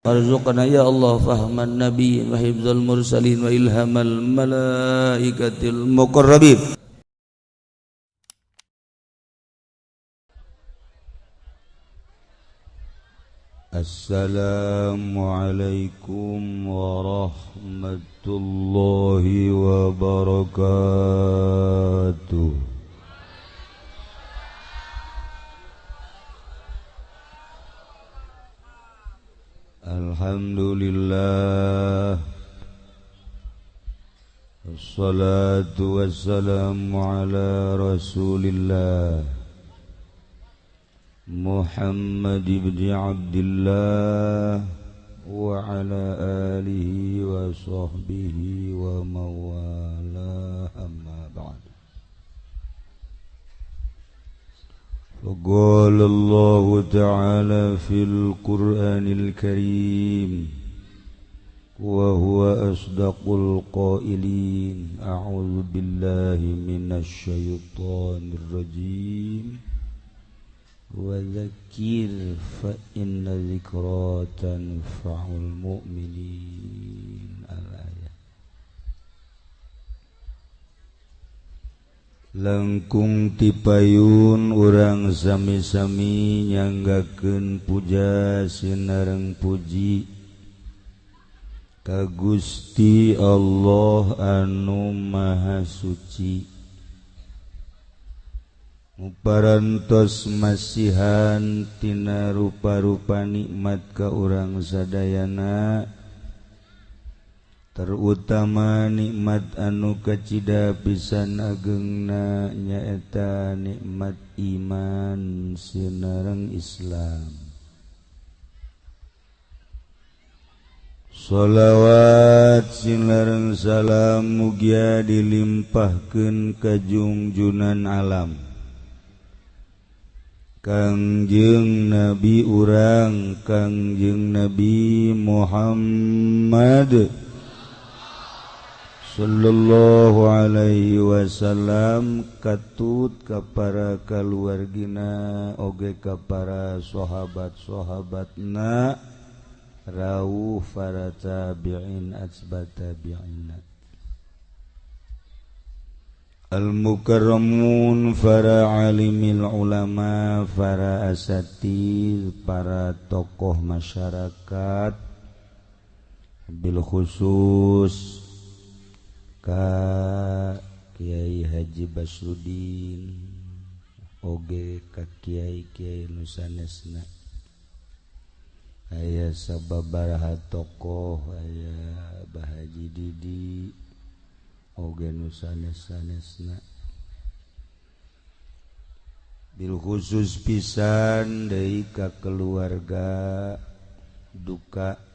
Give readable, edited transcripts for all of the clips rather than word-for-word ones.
warzuqna ya Allah fahman nabiyyin wa hifdzal mursalin wa ilhamal malaikatil muqarrabin. Assalamualaikum warahmatullahi wabarakatuh. Alhamdulillah, wassalatu wassalamu ala rasulillah Muhammad ibn Abdillah wa ala alihi wa sahbihi wa mawala, amma ba'd. فقال الله تعالى في القرآن الكريم وهو أصدق القائلين أعوذ بالله من الشيطان الرجيم وذكر فإن ذكرى تنفع المؤمنين. الآية. Langkung tipayun urang sami-sami nyanggakeun puja sinareng puji ka Gusti Allah anu Maha Suci, muparantos masihan tina rupa-rupa nikmat ka urang sadayana, terutama nikmat anu kacida pisan ageungna nyaeta nikmat iman sinareng Islam. Shalawat sinareng salam mugia dilimpahkeun ka junjunan alam Kangjeng Nabi urang Kangjeng Nabi Muhammad sallallahu alaihi wasallam, katut ka para kaluargina oge ka para sahabat-sahabatna rawuh para tabi'in atsba tabi'ina al-mukarramun, para alimil ulama, para asatidz, para tokoh masyarakat, bil khusus ka Kiai Haji Basrudin oge ka kiai-kiai nu sanesna, aya sababaraha tokoh, aya Bah Haji Didi oge nu sanes-sanesna, bil khusus pisan deui ka keluarga duka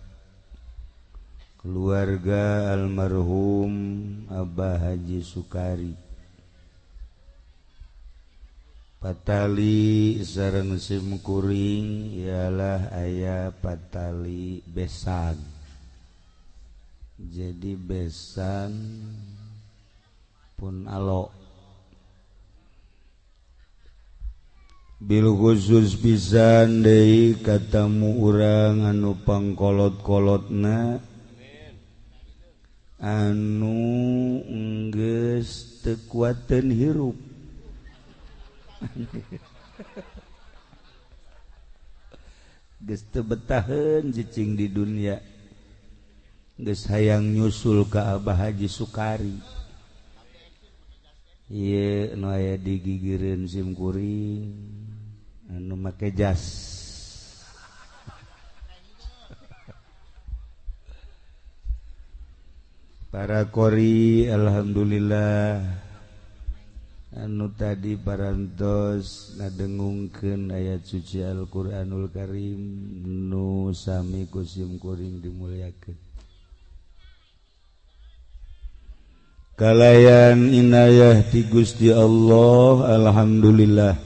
keluarga almarhum Abah Haji Sukari, patali sareng simkuring ialah aya patali besan. Jadi besan pun alo, bil khusus pisan deui katamu urang anu pangkolot-kolotna anu geus teu kuateun hirup geus teu betaheun cicing di dunia, geus hayang nyusul ka Abah Haji Sukari. Ieu nu aya di gigireun simkuring anu make jas. Para qori alhamdulillah anu tadi parantos ngadengungkeun ayat suci Al-Qur'anul Karim nu sami ku simkuring dimulyakeun. Kalayan inayah ti Gusti Allah alhamdulillah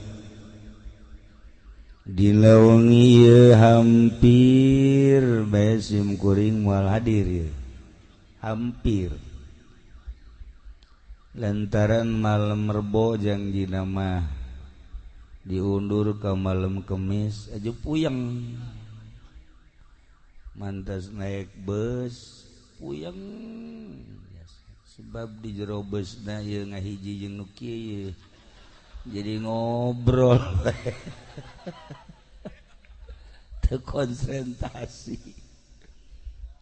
dina wengi ieu hampir bae simkuring moal hadir ieu. Hampir lantaran malam Rebo jangjina mah diundur ke malam Kemis aja puyeng mantas naik bus puyeng sebab di jero busna ieu ngahiji jeung nu kieu jadi ngobrol teu konsentrasi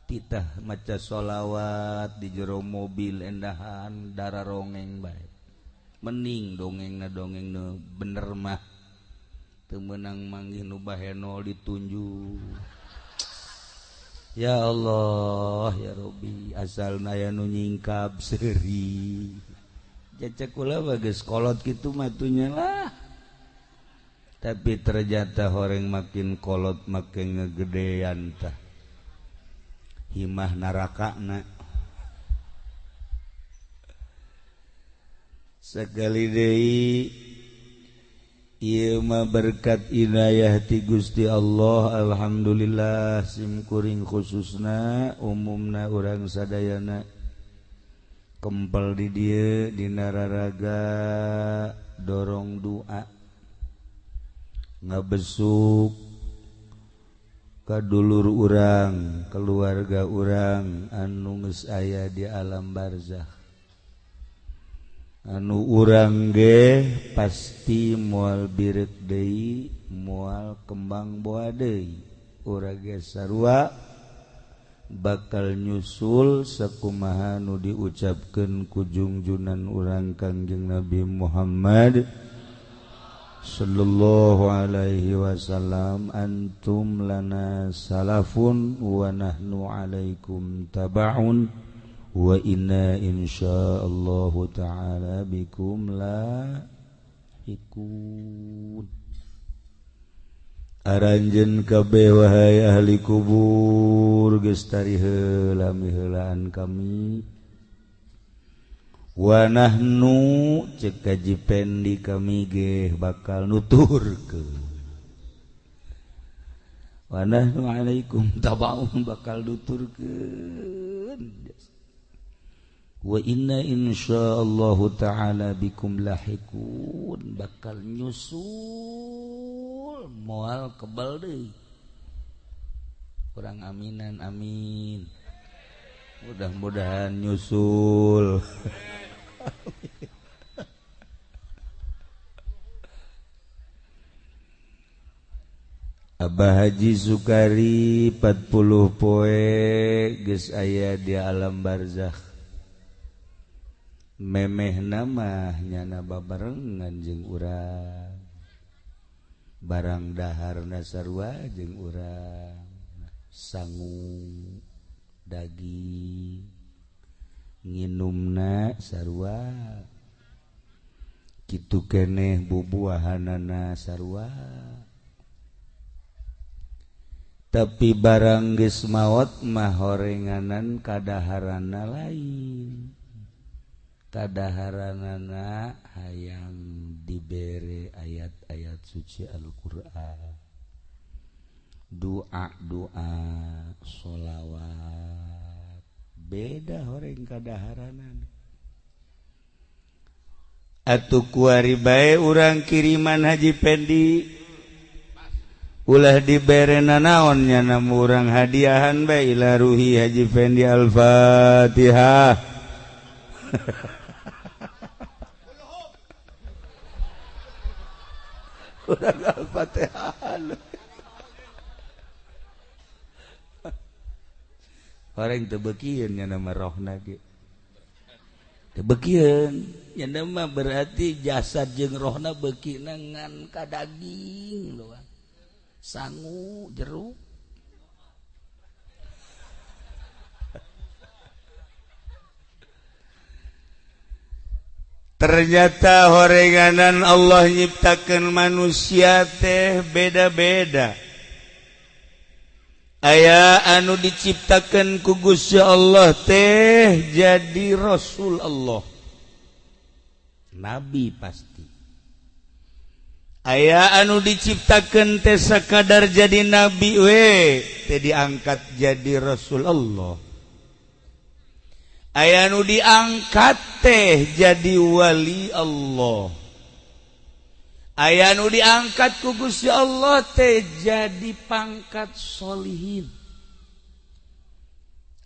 titah maca sholawat di jero mobil endahan dararongeng bae mending dongengna dongeng nu bener mah teu meunang manggih nu baheno ditunjuk. Ya Allah ya Rabbi asalna aya nu nyingkap seuri cecek kula bagus kolot kitu matunya lah tapi ternyata horeng makin kolot makin ngegedean tah himah narakana sekali deui ieu mah berkat inayah ti Gusti Allah alhamdulillah simkuring khususna umumna urang sadayana kempel di dieu dina raraga dorong doa ngabesuk ka dulur urang keluarga urang anu geus aya di alam barzakh anu urang ge pasti moal birek deui moal kembang boa deui urang ge sarua bakal nyusul sakumaha nu diucapkeun ku junjunan urang Kangjeng Nabi Muhammad sallallahu alaihi wasallam antum lana salafun wa nahnu alaikum tabaun wa inna insyaallahu ta'ala bikum lahiqun aranjeun kabeh wahai ahli kubur geus tari heula miheulaan kami wa nahnu ceuk kaji pendi kami ge bakal nuturkeun wa nahnu alaikum tabaun bakal nuturkeun wa inna insyaallahu ta'ala bikum lahiqun bakal nyusul moal kebal deui urang aminan amin mudah-mudahan nyusul Abah Haji Sukari 40 poe geus aya di alam barzakh memeh nama nyana babarengan jeung urang barang daharna sarua jeung urang sangu daging nginumna sarua kitu keneh bubuahanana sarua tapi barang geus maot mah horenganan kadaharanna lain kadaharanana hayang dibere ayat-ayat suci Al-Qur'an doa-doa sholawat beda horeng kadaharanana atuh kuari bae urang kiriman Haji Pendi ulah dibere nanaon nya namu urang hadiahan bae ila ruhi Haji Pendi Al-Fatihah urang Al-Fatihah orang teu beukieun nya nama rohna ge teu beukieun nya nama berarti jasad jeung rohna beukina ngan ka daging doang sangu jeruk ternyata horenganan Allah nyiptakeun manusia teh beda-beda aya anu diciptakeun ku Gusti Allah teh jadi Rasul Allah nabi pasti aya anu diciptakeun teh sakadar jadi nabi we teh diangkat jadi Rasul Allah aya nu diangkat teh jadi wali Allah aya nu diangkat ku Gusti Allah teh jadi pangkat sholihin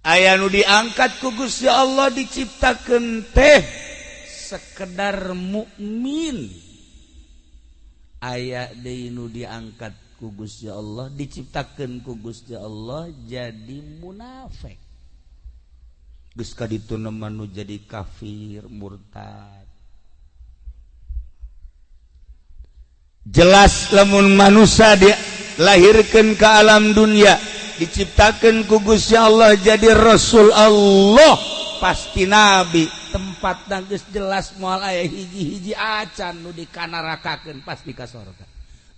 aya nu diangkat ku Gusti Allah diciptakeun teh sekedar mukmin, aya deui nu diangkat ku Gusti Allah diciptakeun ku Gusti Allah jadi munafik. Geus ka ditu nu jadi kafir murtad. Jelas lamun manusia dilahirkeun ke alam dunia diciptakeun ku Gusti Allah jadi rasul Allah pasti nabi, tempatna geus jelas moal aya hiji-hiji acan nu dikanarakakeun pasti ka surga.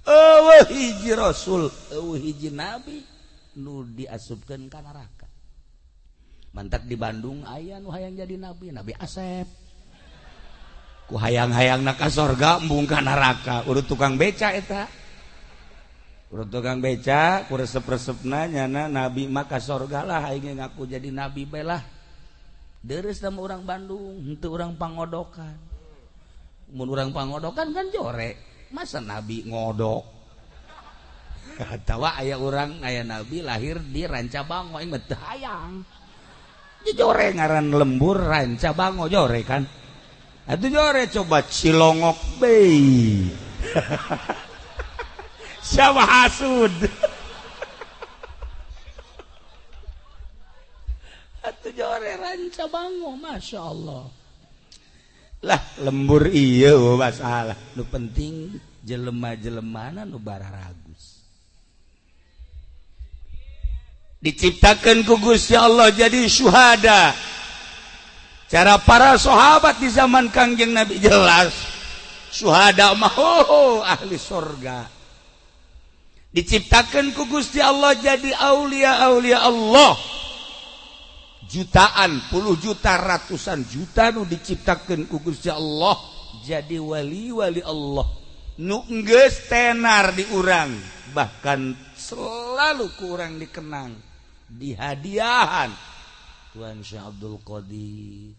Eueuh hiji rasul, eueuh hiji nabi nu diasupkeun ka neraka. Mantak di Bandung aya nu hayang jadi nabi, Nabi Asep. Ku hayang-hayangna ka surga embung ka neraka, urut tukang beca eta. Urut tukang beca, ku resep-resepna nyana nabi mah ka surga lah aing ngaku jadi nabi bae lah. Deres sama orang Bandung, henteu urang pangodokan. Mun urang pangodokan kan jore, masa nabi ngodok. Tawa aya urang aya nabi lahir di Rancabango aing mah teu hayang. Jore ngaran lembur Rancabango jore kan. Atuh jore coba Cilongok Bay. Siapa hasud? Atuh jore Rancabango, masya Allah. Lah lembur iya masalah. Nu penting jelema-jelemana nu bararagus. Diciptakan ku Gusti Allah jadi syuhada. Cara para sahabat di zaman Kangjeng Nabi jelas syuhada mah ahli surga. Diciptakan ku Gusti Allah jadi aulia-aulia Allah. Jutaan, puluh juta, ratusan juta nu diciptakan ku Gusti Allah jadi wali-wali Allah. Nu geus tenar di urang, bahkan selalu ku urang dikenang, dihadiahan Tuan Syekh Abdul Qadir,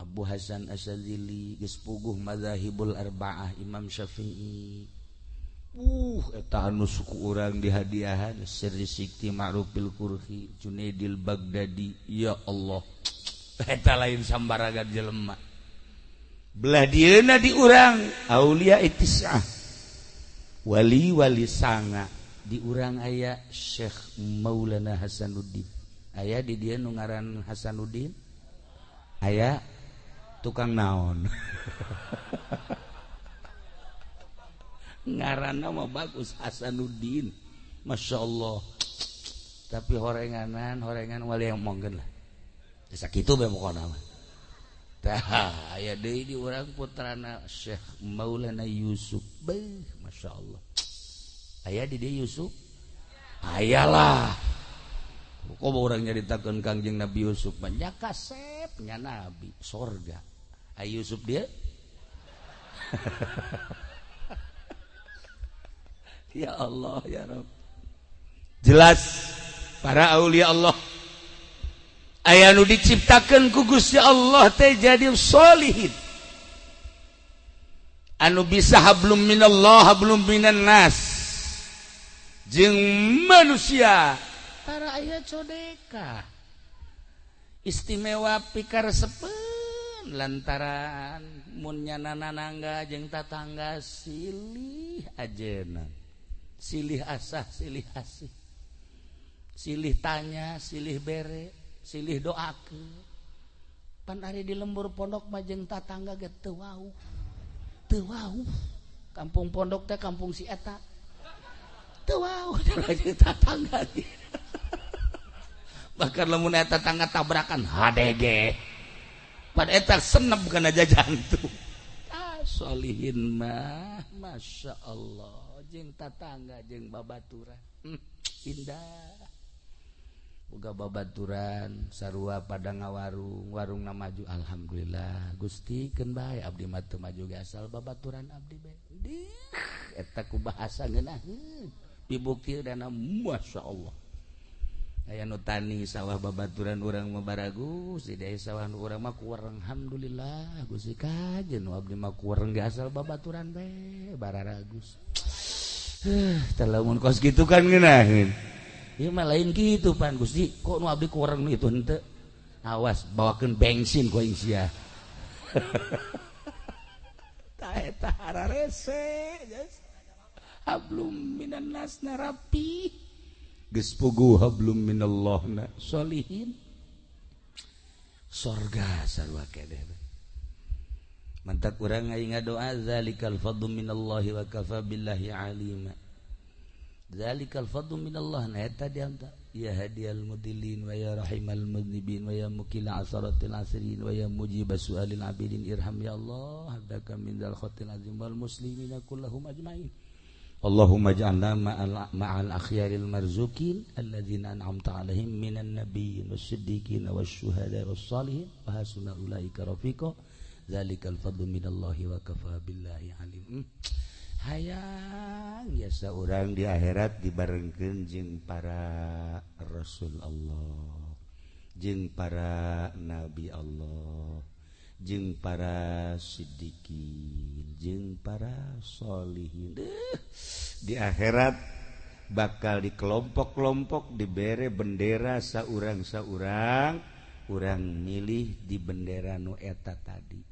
Abu Hasan Asyadzili, geus puguh madzhabul arba'ah Imam Syafi'i. Eta anu suku urang dihadiahan Sri Sikti Ma'rufil Qurhi, Junaidil Baghdadi. Ya Allah, eta lain sambaragan jelema. Belah dieuna di urang aulia tis'ah, wali-wali sanga. Di urang aya Syekh Maulana Hasanuddin. Aya di dieu nu ngaran Hasanuddin. Aya tukang naon. Ngaranna mah bagus Hasanuddin, masya Allah. Tapi horengan wali yang monggen lah. Sakitu bae pokona mah. Tah aya deui di urang putrana Syekh Maulana Yusuf. Beuh, masya Allah. Aya di dieu Yusuf? Ayalah. Kok urang nyaritakeun Kangjeng Nabi Yusuf mah nya kasep nya nabi surga. Aya Yusuf dia? Ya Allah ya Rabb. Jelas para aulia Allah aya nu diciptakeun ku Gusti Allah teh jadi sholihin. Anu bisa hablum minallah hablum minan nas. Jeung manusia para aya codeka. Istimewa pikaresepeun lantaran mun nyanana nangga jeung tatangga silih ajeuna. Silih asah, silih asih, silih tanya, silih bere, silih doakeun. Pan ari di lembur pondok mah jeung tatangga ge teu wau. Teu wau. Kampung pondok teh kampung si eta. Teu wau jeung tatangga ge. Bahkan lamun eta tatangga tabrakan HDG. Pada eta senep kana jantung. Sholihin mah masya Allah. Jeung tatangga jeung babaturan indah. Boga babaturan sarua pada ngawarung, warungna maju alhamdulillah. Gusti keun bae abdi mah teu maju ge asal babaturan abdi bae. Eta ku bahasa ngeunaheun. Pibuktireunana masyaallah. Aya nu tani sawah babaturan urang mah baragus, di daerah sawah nu urang mah kuwereng alhamdulillah. Gusti kajen nu abdi mah kuwereng ge asal babaturan bae bararagus. Talamun kos gitu kan ngeunaheun. Ieu mah lain kitu pan Gusti. Kok nu abdi ku urang nu itu henteu. Awas bawakeun bensin ku aing sia. Ta eta hararese. Hablum minan nas narapi. Geus puguh hablum minallahna sholihin. Sorga sarua kedeh. Mantak urang aing ngadoa zalikal fadlu minallahi wa kafa billahi alima. Zalikal fadlu minallah na eta dianta ya hadiyal mudillin wa ya rahimal mudnibin wa ya mukila asaratil asirin wa ya mujibas sualil abidin irham ya Allah hadaka min dal khatil azim wal muslimina kullahum ajmain. Allahumma ja'alna ma'al akhyaril marzukin alladzina an'amta 'alaihim minan nabiyyin was-siddiqin wasyuhada'i was-shalihin wa hasuna ulaika rafiqa. Zalikal fadlu minallahi wa kafa billahi alim. Hayang biasa orang di akhirat dibarengkeun jeung para rasul Allah, jeung para nabi Allah, jeung para siddiqin, jeung para sholihin. Di akhirat bakal dikelompok-kelompok dibere bendera saurang-saurang, urang milih di bendera nu eta tadi.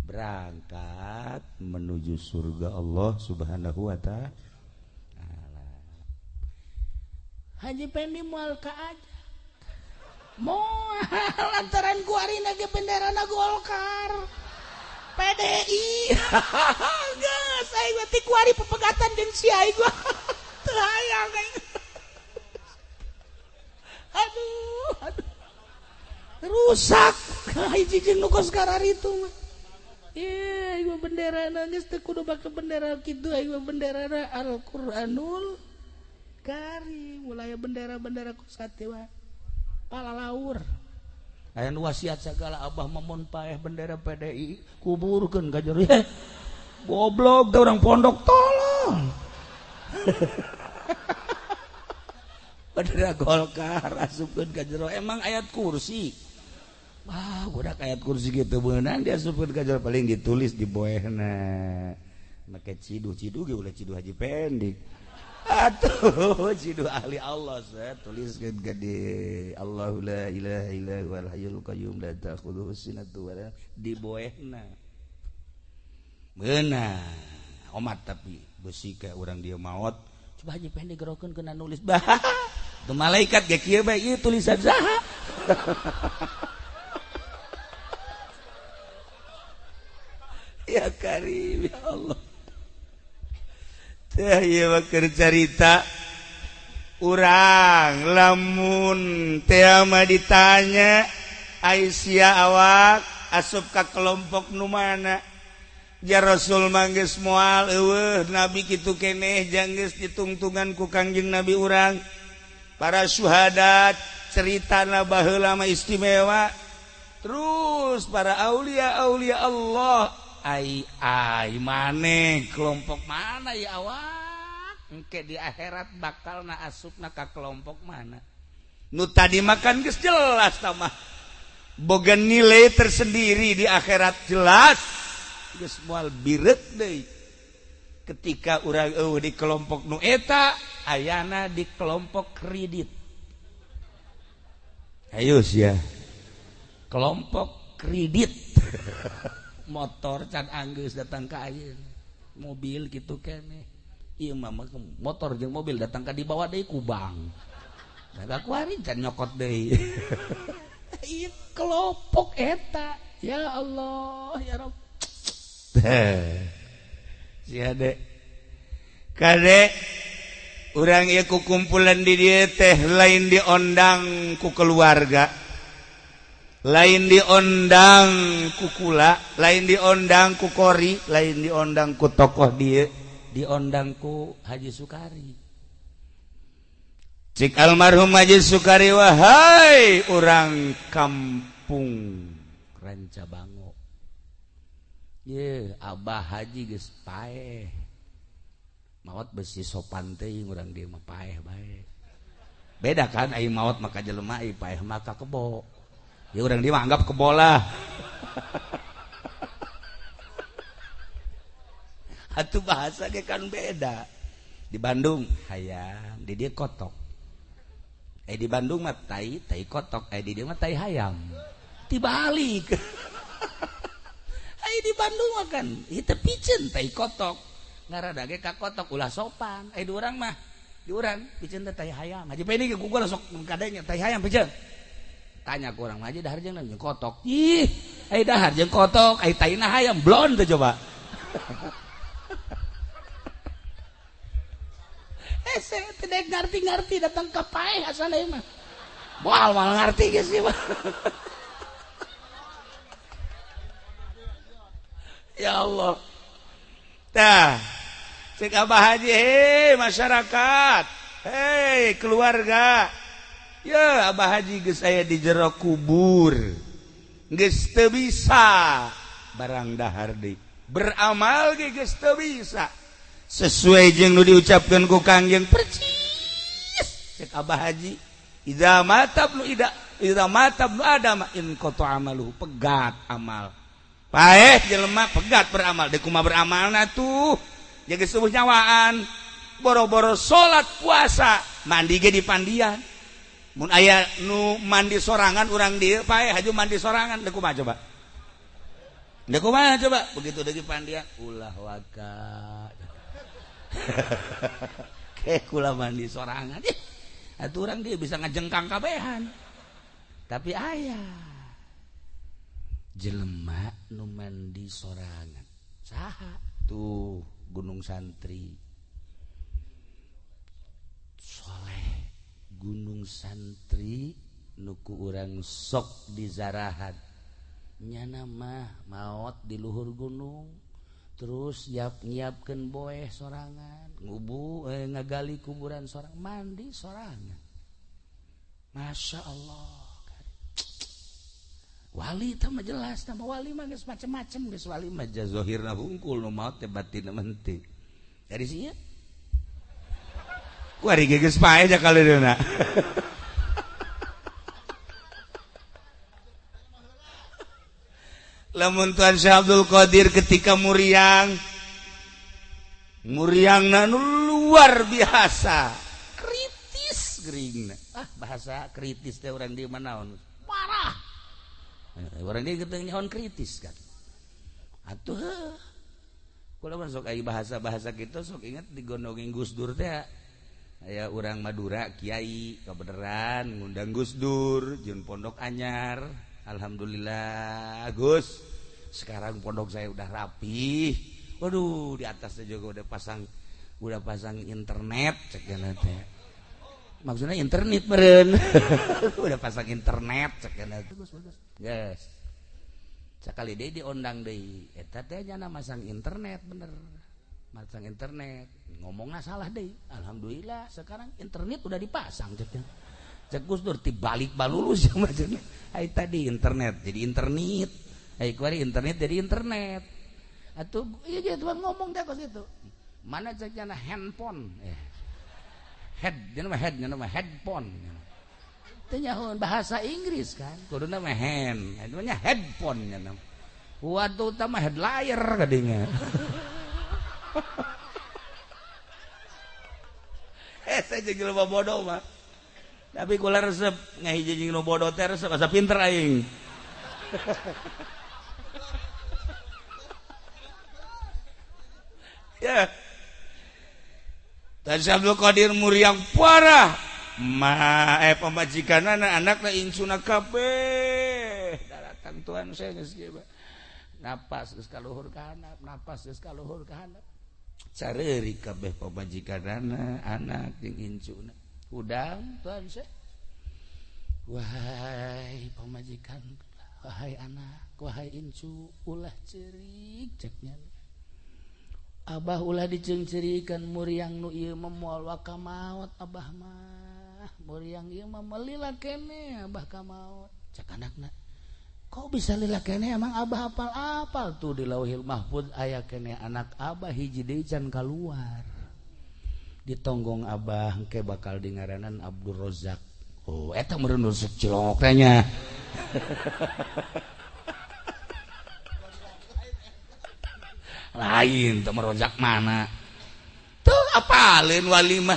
Berangkat menuju surga Allah Subhanahu wa ta'ala. Haji Pendi moal ka aja. Moal lantaran ku arina ge benderana Golkar. PDI. Geus aing mah ti ku ari pepegatan jeung si aing gua. Teu hayang aing. Aduh. Rusak. Hiji jeung nu kos karari itu mah. Iya, ieu benderana geus teu kudu make bendera kitu, ieu benderana Al-Qur'anul Karim. Mulai bendera-bendera ku satewa palalaur. Aya nu wasiat sagala abah mamun paeh bendera PDI kuburkeun ka jero. Goblok teh urang pondok tolong. Bendera Golkar asupkeun ka jero emang ayat kursi. Wah, budak ayat kursi gitu beunang dia supkeun ka jero paling ditulis di boehna. Make ciduh ge ulah ciduh Haji Pendi. Atuh, ciduh ahli Allah saya tuliskeun ka di Allahu la ilaha illa huwal hayyul qayyum la ta'khudhuhu sinatun wa la di boehna. Beunang omat tapi beusi ka urang dia maot. Coba Haji Pendi gerokeun keuna nulis. Bah, tu malaikat ge kieu bae ieu tulisan saha? Ya Karim ya Allah. Teh ieu mah keur carita urang lamun teh mah ditanya Aisyah awak asup ka kelompok nu mana? Ja Rasul mah geus moal eueuh nabi kitu keneh jang geus ditungtungan ku Kangjeng Nabi urang. Para syuhada ceritana baheula mah istimewa. Terus para aulia-aulia Allah ai maneh kelompok mana ya awak engke di akhirat bakal na asupna ka kelompok mana nu tadi makan geus jelas tamah boga nilai tersendiri di akhirat jelas geus moal bireuk deui ketika urang di kelompok nu eta ayana di kelompok kredit. Ayo sia kelompok kredit. Motor can anggeus datang ka ayeuna mobil kitu keneh ieu mah motor jeung mobil datang ka dibawa deui ku bank da kuari can nyokot deui ieu kelompok eta ya Allah ya Rabb sia dek kade urang ieu kukumpulan di dieu teh lain diondang ku keluarga lain diondang ku kula, lain diondang ku kori, lain diondang ku tokoh dia, diondang ku Haji Sukari. Cik almarhum Haji Sukari wahai urang kampung Rancabango. Ye, Abah Haji geus paeh. Maot besi sopan teuing urang dieu mah paeh bae. Beda kan ai maot maka jelema ai paeh maka kebo. Ya orang dia anggap kebola. Atuh bahasa ge kan beda. Di Bandung hayang, di dia kotok. di Bandung mah tai kotok, di dia mah tai hayam. Dibalik. Di Bandung mah kan itu piceun tai kotok. Ngarada ge ka kotok ulah sopan. Di urang mah di urang piceun teh tai hayam. Haji Pedi ge gugol sok kadenya tai hayam piceun. Tanya ku urang mah aja dahar jeung kotok. Ih, dahar jeung kotok, taina hayam blon teh coba. Saya tidak ngerti datang ke paeh asal mah. Moal ngerti geus sih mah. Ya Allah. Tah, cek Abah Haji, masyarakat, keluarga. Ya Abah Haji geus aya di jero kubur. Geus teu bisa barang dahar deui. Beramal ge geus teu bisa. Sesuai jeung nu diucapkeun ku Kangjeng percis cek Abah Haji idza matabnu adam in qata amaluhu pegat amal paeh jelema pegat beramal deuk kumaha beramalna tuh jaga subuh nyawaan boro-boro salat puasa mandi ge di pandian mun aya nu mandi sorangan urang dieu paeh haju mandi sorangan deuk kumaha coba begitu deui pandian ulah waka kayak kula mandi sorangan atuh urang dia bisa ngajengkang kabehan tapi aya jelema nu mandi sorangan saha tuh Gunung Santri soleh Gunung Santri nuku urang sok dizarahan nyana mah maot di luhur gunung terus nyiapkeun boeh sorangan ngagali kuburan sorangan mandi sorangan Masya Allah wali teh mah jelas nama wali mah geus macem-macem geus wali mah zahirna hungkul nu maot teh batinna menti dari sia ku ari geus paeh ja kaleuna lamun Tuan Syekh Abdul Qadir ketika muriang nu luar biasa kritis geuringna bahasa kritis teh urang di manaon parah urang di geuting nyaon kritis kan atuh kula mah sok aya bahasa-bahasa kitu sok inget digondongin Gus Dur teh aya urang Madura kiai kabeneran ngundang Gus Dur jeung pondok anyar. Alhamdulillah Gus sekarang pondok saya udah rapi waduh di atasnya juga udah pasang internet ceknya teh maksudnya internet meren udah pasang internet ceknya teh bagus guys sekali deh diundang deh eta teh nya masang internet bener masang internet ngomongnya salah deh alhamdulillah sekarang internet udah dipasang ceknya cek Gus Dur tibalik balulus ya macamnya ai tadi internet jadi internet ai kuari internet jadi internet atuh iya tuh ngomong teh kos itu mana ceknya handphone head nama headphone teh nyahoon bahasa Inggris kan kuduna mah hand namanya headphone nya nama waduh teh mah headlier kadinya saya jeung loba bodoh mah tapi kula resep ngahiji jeung nu bodoh teh resep asa pinter aing. Ya. Tadi Abdul Qadir muriang parah. Pamajikanana anakna insuna kabeh. Daratan Tuhan saya geus kieu. Napas geus kaluhur ka handap, napas geus kaluhur ka handap. Sareuri kabeh pamajikanana anak jeung insuna. Udang Tuhan saya wahai pamajikan wahai anak wahai incu ulah cerik ceknya abah ulah dicengcerikan muriang nu ieu mah moal waka maot abah mah muriang ieu mah melila kene abah ka maot cek anakna kok bisa lila kene emang abah apal-apal tuh di Lauhil Mahfuz aya kene anak abah hiji deui can kaluar ditonggong abah engke bakal dingaranan Abdul Rozak oh eta meureun secilok teh nya lain teh Rozak mana tuh apalin wali mah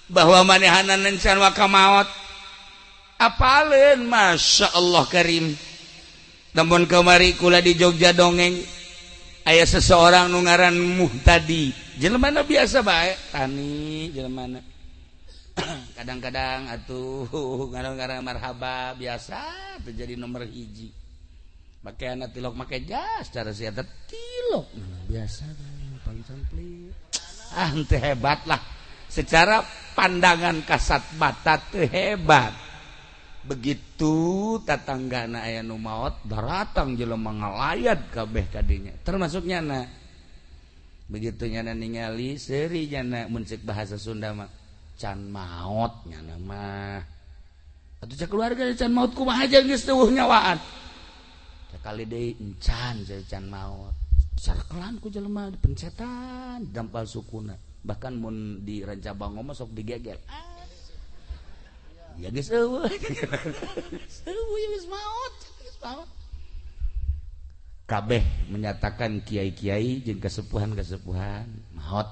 bahwa manehanan encan wa maut apaleun masya Allah karim. Namun kemari kula di Jogja dongeng aya seseorang nu ngaran Muhtadi jelema biasa bae tani jelema kadang-kadang atuh ngaran marhaba biasa terjadi nomor hiji make anak tilok make jas cara sia tilok biasa paling sampli teu hebat lah secara pandangan kasat mata teu hebat begitu tatanggana aya nu maot daratang jelema ngalayat kabeh kadinya termasuk nyana begitu nyana ningali seuri nyana mun ceuk bahasa Sunda mah can maot nyana mah atuh cak keluarga can maot kumaha aja geus teueuh nyawaan sakali deui encan can maot sarkelan ku jelema dipencetan dampal sukuna bahkan mun di Rancabango mah sok digegel ya geus eueuh geus maot kabeh menyatakan kiai-kiai jeung kasepuhan-kasepuhan maot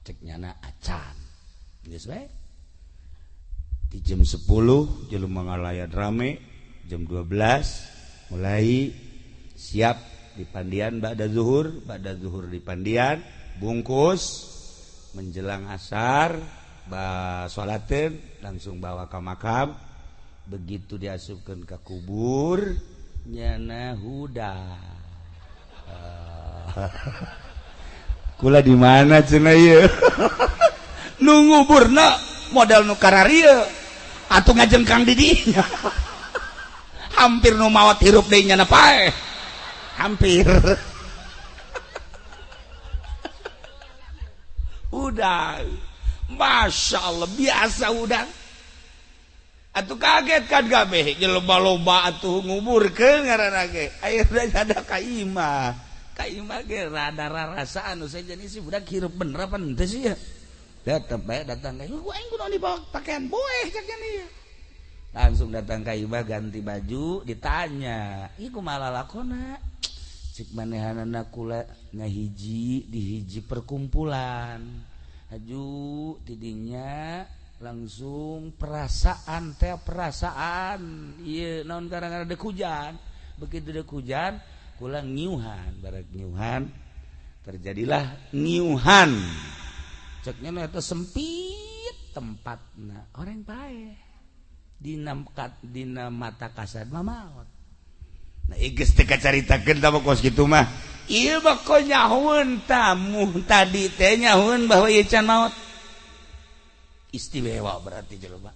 cek nyana acan geus bae di jam 10 jelema ngalayan rame jam 12 mulai siap di pandian ba'da zuhur di pandian bungkus menjelang asar sholatin langsung bawa ke makam begitu diasupkeun ka kubur nyana huda kula di mana cenah ieu nu nguburna modal nu kararieu atuh ngajengkang di dinya hampir nu maot hirup deui nyana paeh hampir udah masya Allah biasa udah atuh kaget kan kabeh jelema-lomba atuh nguburkeun ngaranna ge ayeuna ada ka imah ge rada rarasaan anu sejen si budak hirup bener apa henteu sih ya datang ka aing kudu dibawa pakaian boeh cak ieu langsung datang ka imah ganti baju ditanya ieu kumaha lalakonna cik manehanana kula ngahiji di hiji perkumpulan haju tidinya langsung perasaan iya naon gara-gara deuk hujan begitu deuk hujan kula ngiuhan barak ngiuhan terjadilah ngiuhan ceknya eta sempit tempatna orang bae dina mata kasad mamaot nah geus teu kacaritakeun tah kos kitu mah ieu mah ko nyahoeun tamu tadi teh nyahoeun bahwa ieu can maot istimewa berarti jelema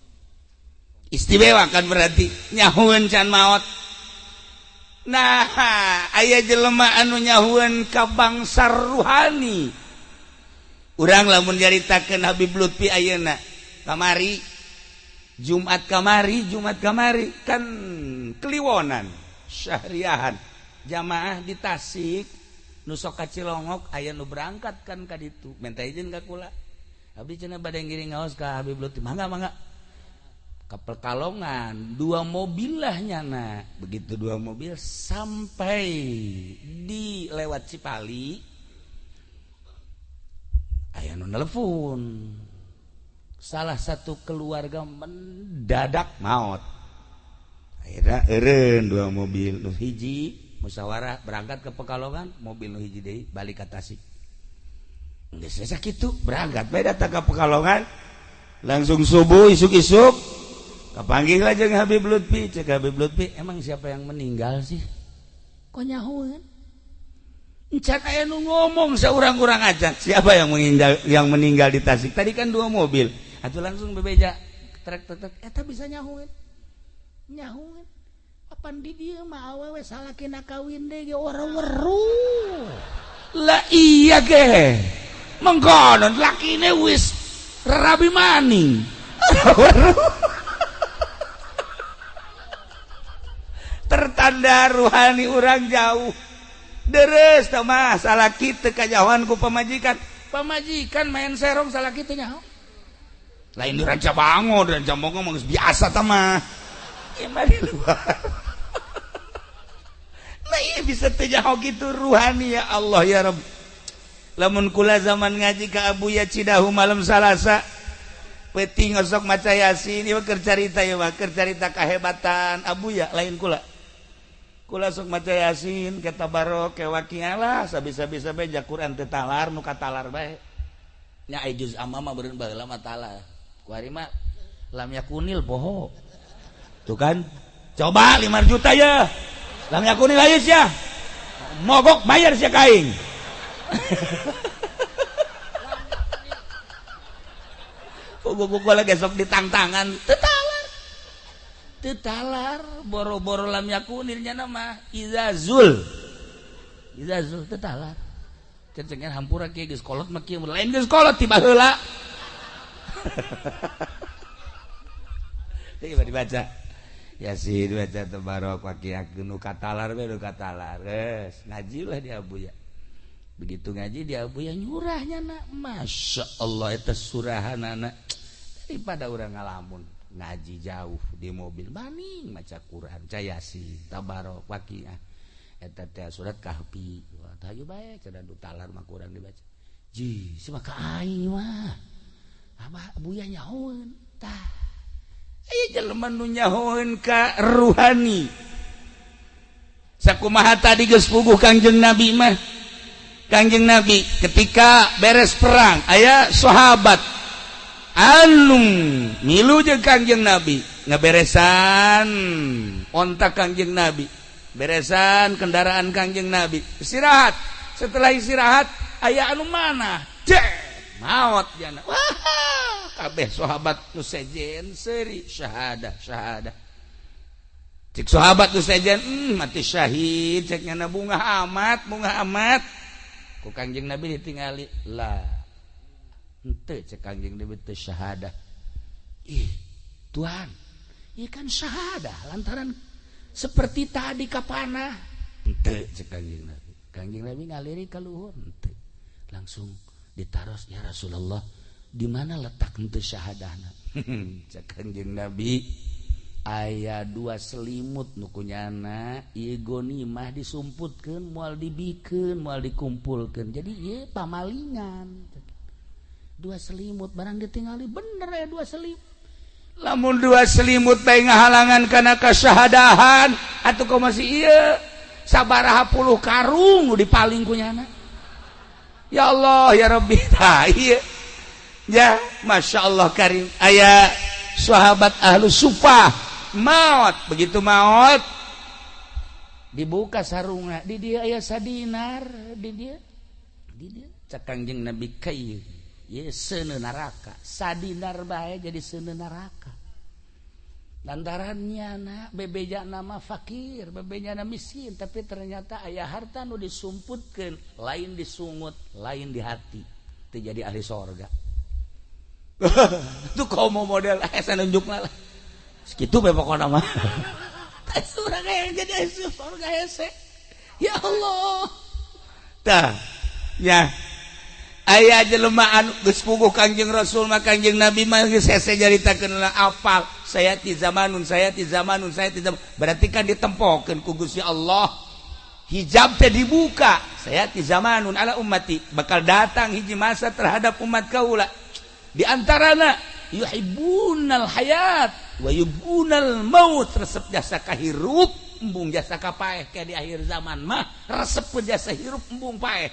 istimewa kan berarti nyahoeun can maot nah aya jelema anu nyahoeun ka bangsa ruhani urang lamun nyaritakeun Habib Lutfi ayeuna kamari Jumat kamari kan kliwonan syahriahan jamaah di Tasik nu sok ka Cilongok aya nu berangkat kan ka ditu minta izin ka kula abdi cenah bade ngiring ngaos ka Habib Lutfi mangga ka Pekalongan 2 mobil lah nyana begitu 2 mobil sampai di lewat Cipali aya nu nelpon salah satu keluarga mendadak maot akhirnya eureun 2 mobil nu hiji musyawarah berangkat ke Pekalongan mobil nu hiji deui balik ka Tasik geus sakitu berangkat bae datang ka Pekalongan langsung subuh isuk-isuk kapanggih lah jeung Habib Lutfi cek Habib Lutfi emang siapa yang meninggal sih kok nyahoeun encan aya nu ngomong saurang-urang aja siapa yang meninggal di Tasik tadi kan 2 mobil atuh langsung bebeja trek eta bisa nyahoeun apan di dieu mah awewe salakina kawin deui wara-weru lah iya ge mengkonon lakine wis rarabi maning tertanda ruhani urang jauh deres tah mah salaki teu kajauhan ku pamajikan main serong salaki teh nyaho lain di Rancabango mah geus biasa tah mah ieu mah di luar nah ieu bisa teu nyaho kitu ruhani ya Allah ya Rabb lamun kula zaman ngaji ka Abu Ya Cidahu malam Salasa peuting ngosok maca Yasin ieu keur carita ieu mah keur carita kahebatan Abuya lain kula sok maca Yasin ke tabarok ke waqiah lah sabisa-bisa bae jak Quran teu talar nu katalar bae nya aya juz amma mah beureun baheula mah talar ku ari mah lam yakunil poho tuh kan coba 5 juta ya lam yakunil aya sia mogok bayar sia kaing buku-buku lagi sok ditangtangan tetalar boro-boro lam yakunirnya nama izazul tetalar cencengan hampura kieu geus kolot mah kieu lain geus kolot tiba heula ieu dibaca Yasin baca tabarok waqiah nu katalar we nu katalar geus ngaji lah di Abuya begitu ngaji di Abuya nyurahnya na Masya Allah eta surahanana daripada urang ngalamun ngaji jauh di mobil maning maca Quran ca Yasin tabarok waqiah eta teh surat Kahfi tah ieu bae cenah nu talar mah kurang dibaca ji sia mah ka aing mah abah Abuya nyahoeun tah aya jelema nu nyahoeun ka ruhani sakumaha tadi geus puguh Kangjeng Nabi mah Kangjeng Nabi ketika beres perang aya sahabat anu milu jeung Kangjeng Nabi ngaberesan onta Kangjeng Nabi beresan kendaraan Kangjeng Nabi istirahat setelah istirahat aya anu mana maot jana wah kabeh sahabat nu sejen seuri syahadah cik sahabat nu sejen mati syahid cek nyana bunga amat ku Kangjeng Nabi ditingali lah henteu cek Kangjeng Nabi teu syahadah ih Tuhan ieu kan syahadah lantaran seperti tadi kapanah henteu cek Kangjeng Nabi ngaliri ka luhur henteu langsung ditaros ya Rasulullah di mana letak henteu syahadahna cek Kangjeng Nabi aya 2 selimut nu kunyana ieu gonimah disumputkeun moal dibikeun moal dikumpulkeun jadi ieu pamalingan 2 selimut barang ditingali bener ya 2 selimut lamun 2 selimut bae ngahalangan kana kasyahadahan atuh komo si ieu sabaraha puluh karung nu dipaling kunyana ya Allah ya Rabbi tah ieu ya Masya Allah karim aya sahabat ahlu sufah maut begitu maut dibuka sarungna di dia aya sadinar di dia cak Kangjeng Nabi kayu ye seuneu neraka sadinar bae jadi seuneu neraka lantarannya na bebeja nama fakir bebeja nama miskin tapi ternyata aya harta nu disumputkeun lain disungut lain di hati teu jadi ahli sorga itu komo model asa nunjukna lah segitu bae pokona mah surga yang jadi surga hese ya Allah tah ya aya jelema anu geus puguh Kangjeng Rasul mah Kangjeng Nabi mah geus hese nyaritakeun apal saya ti zamanun berarti kan ditempokeun ku Gusti Allah hijab teh dibuka saya ti zamanun ala ummati bakal datang hiji masa terhadap umat kaula di antarana yuhibbunal hayat wa yubunal maut resep jasa kahirup embung jasa kapaeh kayak di akhir zaman mah resep jasa hirup embung paeh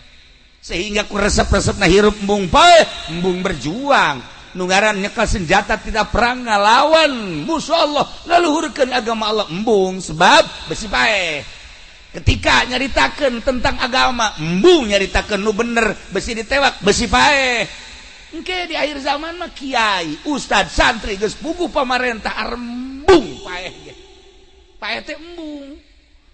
sehingga ku resep-resepna hirup embung paeh embung berjuang nungaran nyekel senjata tidak perang ngalawan musuh Allah ngaluhurkeun agama Allah embung sebab besi paeh ketika nyaritakeun tentang agama embung nyaritakeun nu bener besi ditewak besi paeh engke di akhir zaman mah kiai, ustad, santri geus puguh pamarentah embung paeh ge. Paeh teh embung.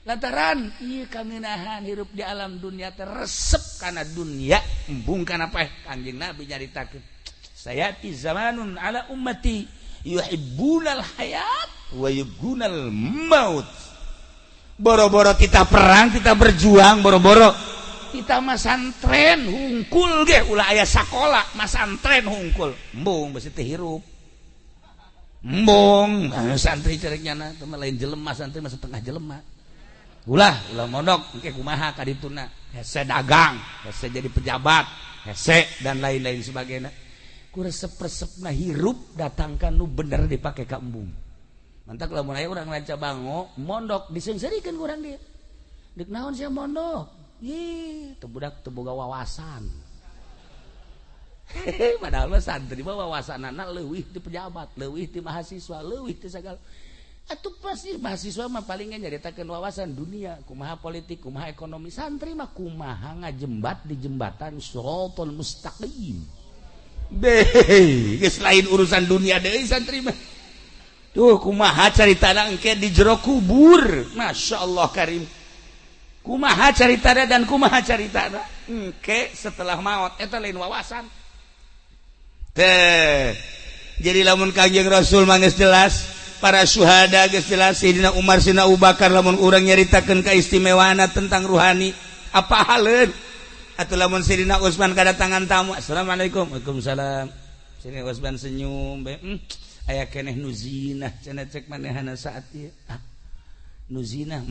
Lantaran ieu kangeunahan hirup di alam dunia teh resep kana dunia, embung kana paeh. Kangjeng Nabi nyaritakeun, sayati zamanun ala ummati yuhibbunal hayat wa yubgunal maut. Boro-boro kita perang, kita berjuang, boro-boro kita masantren hungkul ge ulah aya sakola masantren hungkul embung besi teh hirup embung santri cereknyana teh lain jelema santri mah setengah jelema ulah mondok engke kumaha ka dituna hese dagang hese jadi pejabat hese dan lain-lain sebagainya ku resep-resepna hirup datangkan nu bener dipake ka embung. Mantak lamun aya urang lanca bango mondok diseungseurikeun ku urang dieu. Deuk naon sia mondok? Teu budak teu boga wawasan. Padahal mah santri mah wawasanana leuwih ti pejabat, leuwih ti mahasiswa, leuwih ti sagala. Atuh pasti mahasiswa mah paling nyaritakeun wawasan dunia, kumaha politik, kumaha ekonomi. Santri mah kumaha ngajembat di jembatan Shiratal Mustaqim. Geus lain urusan dunia deui santri mah. Tuh kumaha caritana engke di jero kubur. Masyaallah karim. Kumaha caritana dan kumaha caritana engke setelah maut eta lain wawasan. Teh. Jadi lamun Kangjeng Rasul mah geus jelas, para syuhada geus jelas, Sayyidina Umar, Sayyidina Abu Bakar lamun urang nyaritakeun kaistimewaana tentang ruhani, apa haleun? Atuh lamun Sayyidina Utsman kadatangan tamu, assalamualaikum, waalaikumsalam. Sayyidina Utsman senyum, aya keneh nu zinah, cenah cek manehana saat ieu. Nu zinah,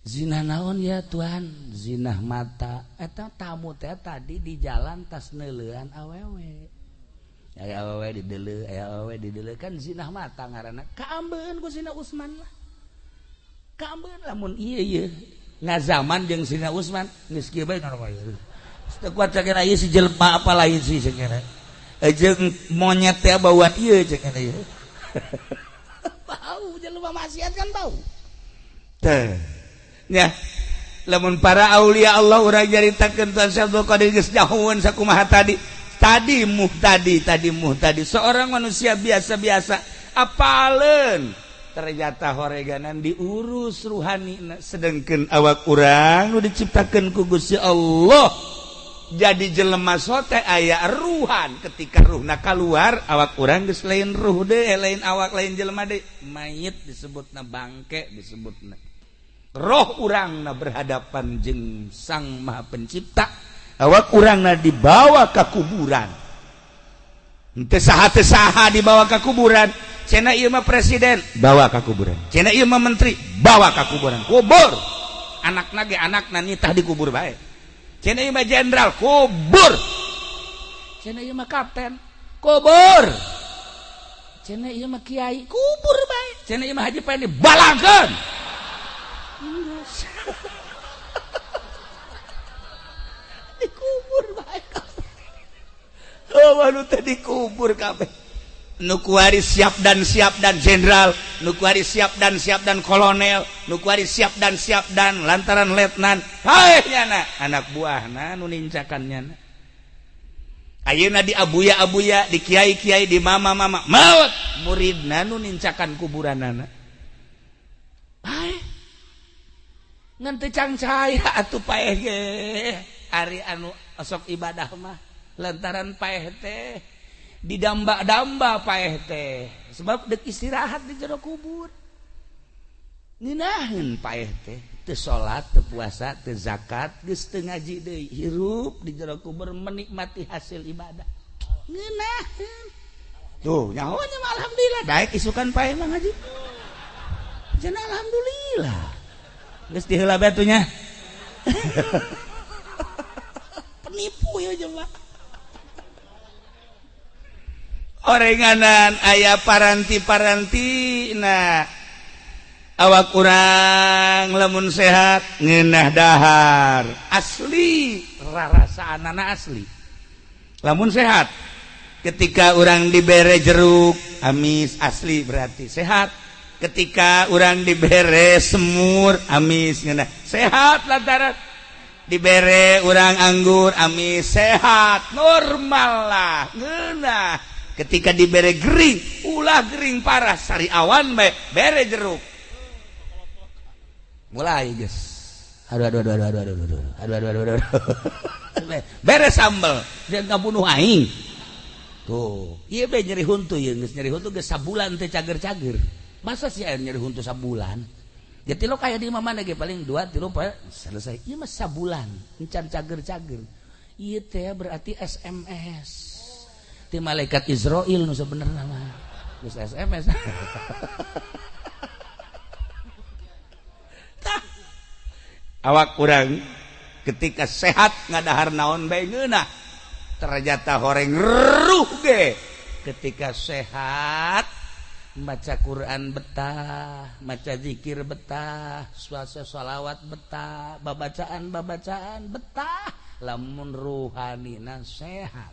Zinah naon ya Tuhan? Zinah mata. Eta tamu teh tadi di jalan tas neuleuan awewe. Aya awewe di deuleu, aya awewe di deuleu kan zinah mata ngaranna. Kaambeun ku Sayyidina Utsman lah. Kaambeun lamun ieu ngazaman jeung Sayyidina Utsman geus kieu bae normal. Teu kuat sakira ieu si jelema apa lain sih sakira. Jeung monyet teh bauan ieu sakira ieu. Bau jelema maksiat kan bau. Teh. Ya, lamun para aulia Allah urang nyaritakeun Tuhan Abdul Qadir geus nyahoeun sakumaha tadi seorang manusia biasa-biasa apaleun ternyata horeganan diurus ruhani sedengkeun awak urang nu diciptakeun ku Gusti Allah jadi jelema sote aya ruhan ketika ruhna kaluar awak urang geus lain ruh deui lain awak lain jelema deui mayit disebutna bangke disebutna roh urangna berhadapan jeung Sang Maha Pencipta awak urangna dibawa ke kuburan teu saha dibawa ke kuburan cenah ieu mah presiden bawa ke kuburan cenah ieu mah menteri bawa ke kuburan kubur anakna ge anakna nitah di kubur bae cenah ieu mah jenderal kubur cenah ieu mah kapten kubur cenah ieu mah kiai kubur bae cenah ieu mah haji paen dibalangkeun dikubur bae kabeh. Anu teh dikubur kabeh. Nu kuari siap dan jenderal, nu kuari siap dan kolonel, nu kuari siap dan lantaran letnan. Hae nyana anak buahna nu nincakannya. Ayeuna di abuya-abuya, di kiai-kiai, di mama-mama, maut muridna nu nincakan kuburanana. Hae ngan teu can cahaya atuh paeh ge ari anu sok ibadah mah lantaran paeh teh didamba-damba paeh teh sebab deuk istirahat di jero kubur ngeunaheun paeh teh teu salat teu puasa teu zakat geus teu ngaji deui hirup di jero kubur menikmati hasil ibadah ngeunaheun tuh nyaho nya alhamdulillah daek isukan paeh mah ngaji cenah alhamdulillah geus diheula batunya. Penipu ya jemaah. Orenganan aya paranti-paranti nah awak urang lamun sehat ngeunah dahar asli rarasaanana asli lamun sehat ketika urang dibere jeruk amis asli berarti sehat ketika urang dibere semur amis ngeunah sehat lantaran dibere urang anggur amis sehat normal lah ngeunah ketika dibere gering ulah gering parah sari awan bae bere jeruk mulai guys aduh bere sambel dia ngabunuh aing tuh ieu bae nyeri huntu ieu geus nyeri huntu geus sabulan teh cager-cager. Masa sih air nyeri huntu sabulan? Jadi lo kayak di mana ge paling 2-3 selesai. Iya mas sabulan, encan cager-cager. Iya teh berarti SMS. Ti malaikat Israel nu sebenarnya mah. Geus SMS. Awak urang ketika sehat ngadahar naon bae ngeunah. ternyata horeng ruh ge ketika sehat baca Quran betah, maca zikir betah, puasa sholawat betah, babacaan betah, lamun ruhanina sehat.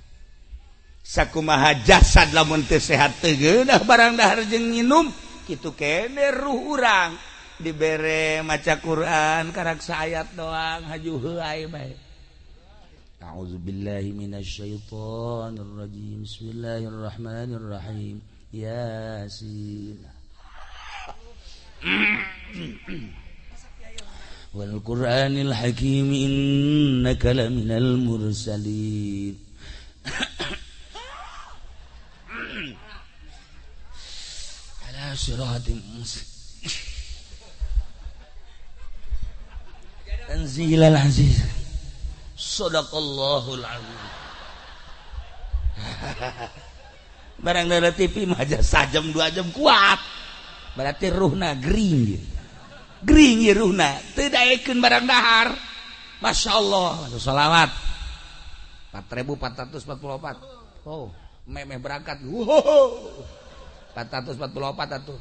Sakumaha jasad lamun teu sehat teu geunah barang dahar jeung nginum, kitu kene ruh urang dibere maca Quran karaksa ayat doang haju heuai bae. A'udzubillahi minasyaitonir rajim. Bismillahirrahmanirrahim. Yasin wal Qur'anil hakim innaka laminal mursalin. Ala siratim mustaqim. Tanzilal aziz. Shadaqallahul azim. Barang dari TV mah aja sajam 2 jam kuat. Berarti ruhna gering ya ruhna teu daekeun barang dahar. Masyaallah, sholawat 4444. Oh, memeh berangkat. Wow. 444 atuh.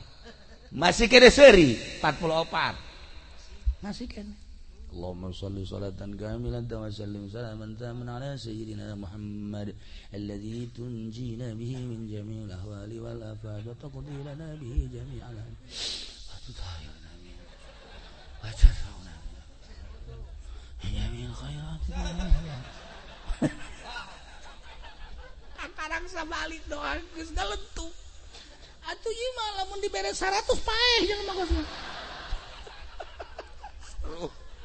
Masih kene seuri 44. Masih kene. Allahumma shalli sholatan kamilatan wa sallim salaman taman ala sayyidina Muhammad alladzi tunjina bihi min jami'il ahwali wal afat wa taqdi lana bihi jami'al wa tutahhirna min wa tarfa'una jami'il khairat. Akarang sabalik doang geus galentu. Atuh ieu mah lamun dibere 100 paeh jeung magosna.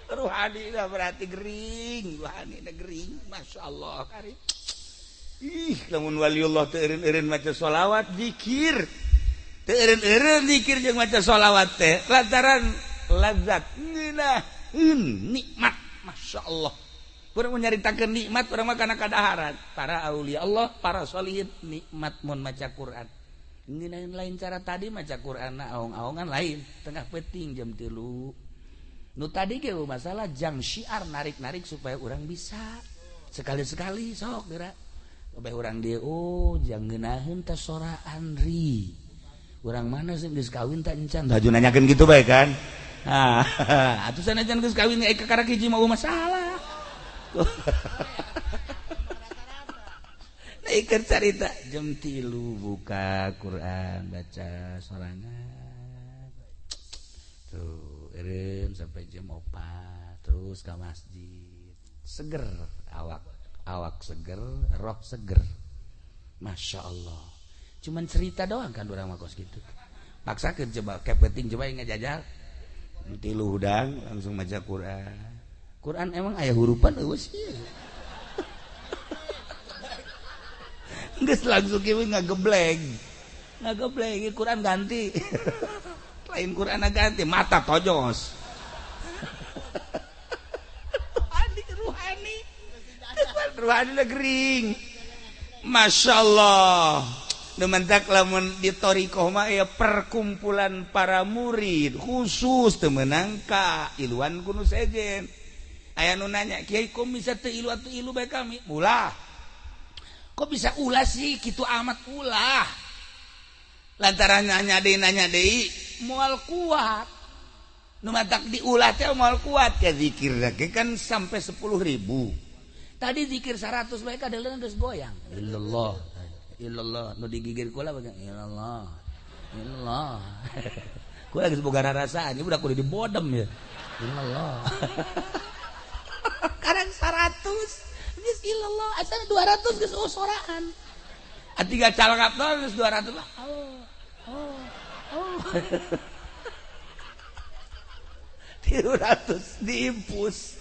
Ruhani dah berarti gering, ruhani dah gering, masya Allah kari. Lamun waliullah teureun-eureun maca sholawat zikir, teureun-eureun zikir jeung maca sholawat teh lantaran lazat ngeunaheun nikmat, masya Allah. Urang nyaritakeun nikmat urang mah kana kadaharan. Para aulia Allah, para sholihin nikmat mun maca Quran. Ngeunaheun lain cara tadi maca Quran aong-aongan lain, tengah peuting jam 3. Nu tadi ge masalah jang syiar narik-narik supaya orang bisa sekali-sekali sok geura. Bae urang dieu jang ngeunaheun teh soraan ri. Urang mana sih geus kawin teh encan. Haju nanyakeun kitu bae kan. Atuh sanajan geus kawin aya karak hiji mah masalah. Nah ikut cerita jam 3 buka Quran baca sorangan. Tuh sampai jam 4 terus ke masjid seger awak seger roh seger, masya Allah. Cuman cerita doang kan orang makos gitu paksakeun coba kepeting coba ngajajal 3 udang langsung maca Quran emang aya hurupan eueus ieu geus langsung kieu ngagebleng Quran ganti lain Quran ganti mata tojos. Ruhani gering, masya Allah. Dementak lamun di torikoh mah ya perkumpulan para murid khusus temenang ka iluan kuno sejen. Aya nu nanya, kiai kok bisa teu ilu atuh ilu bae kami? Ulah. Kok bisa ulah sih kitu amat ulah? Lantaran nanya deui moal kuat. Nu matak diulah teh moal kuat ya zikir lagi kan sampai 10.000. Tadi zikir 100 bae kadeuleun geus goyang. Illallah nu digigir kula bae illallah. Kula geus boga rarasaan, ieu budak kudu dibodem ya. Illallah. Karang 100 geus illallah, asal 200 geus soraan. Atiga calangap doang geus 200 lah. Oh. 300 diimpus.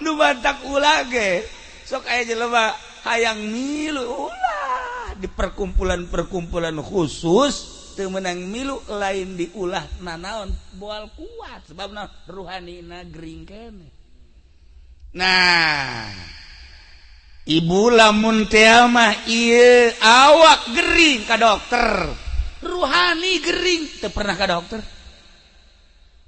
Nu bantak ulah ge. Sok aya jelema hayang milu ulah di perkumpulan-perkumpulan khusus teu meunang milu lain diulah nanaon boal kuat sebabna ruhanina gering kene. Nah, ibu lamun teh mah ieu awak gering ka dokter, ruhani gering teu pernah ka dokter.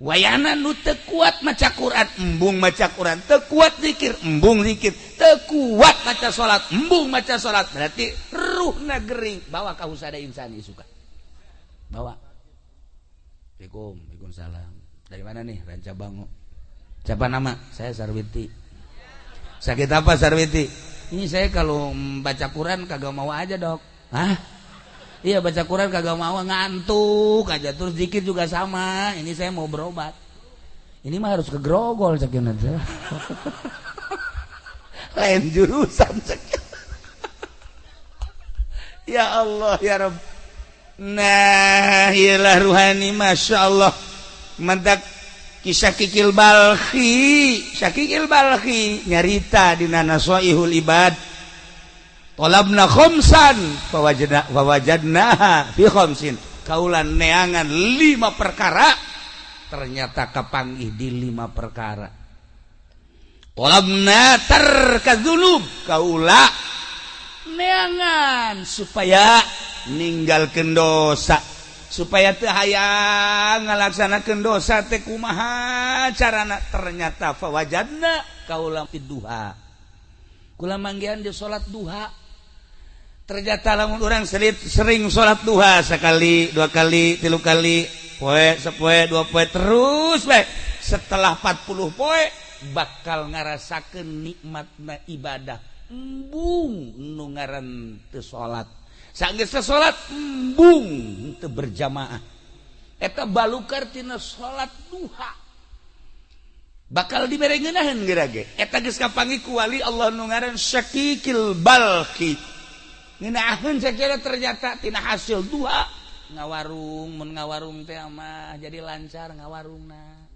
wayana nu teu kuat maca Quran embung maca Quran, teu kuat zikir embung zikir, teu kuat maca salat embung maca salat, berarti ruhna gering. Bawa ka husada insani suka bawa. Waalaikumsalam. Dari mana nih? Ranca Bango. Siapa nama? Saya Sarwiti. Sakit apa Sarwiti? Ini saya kalau baca Quran kagak mau aja dok. Hah? Iya baca Quran kagak mau, ngantuk aja, terus zikir juga sama. Ini saya mau berobat. Ini mah harus ke Grogol sakieu teh. Lain jurusan sakieu. Ya Allah ya Rabb. Nah, iyalah ruhani Masya Allah. Mantak kisah Kikil Balkhi. Syakikil Balkhi nyarita dina Nasaihul Ibad. Talabna khomsan fawajadnaha fi khomsin. Kaulan neangan 5 perkara, ternyata kapanggih di 5 perkara. Talabna tarkadzunub, kaula neangan supaya ninggalkeun dosa, supaya teu hayang ngalaksanakeun dosa teh kumaha carana, ternyata fawajadna kaula duha. Kula manggihan di salat duha. Ternyata lamun urang sering salat duha sekali, 2 kali, 3 kali, poe, sepoe, 2 poe terus bae. Setelah 40 poe bakal ngarasakeun nikmatna ibadah. Embung nu ngaran teu salat. Sanggeus teu salat embung teu berjamaah. Eta balukar tina salat duha. Bakal dibere ngeunaheun geura ge. Eta geus kapanggih ku wali Allah nu ngaran Syakikil Balkhi. Ngeunaheun sakira ternyata tina hasil duha ngawarung, mun ngawarung teh mah jadi lancar ngawarungna.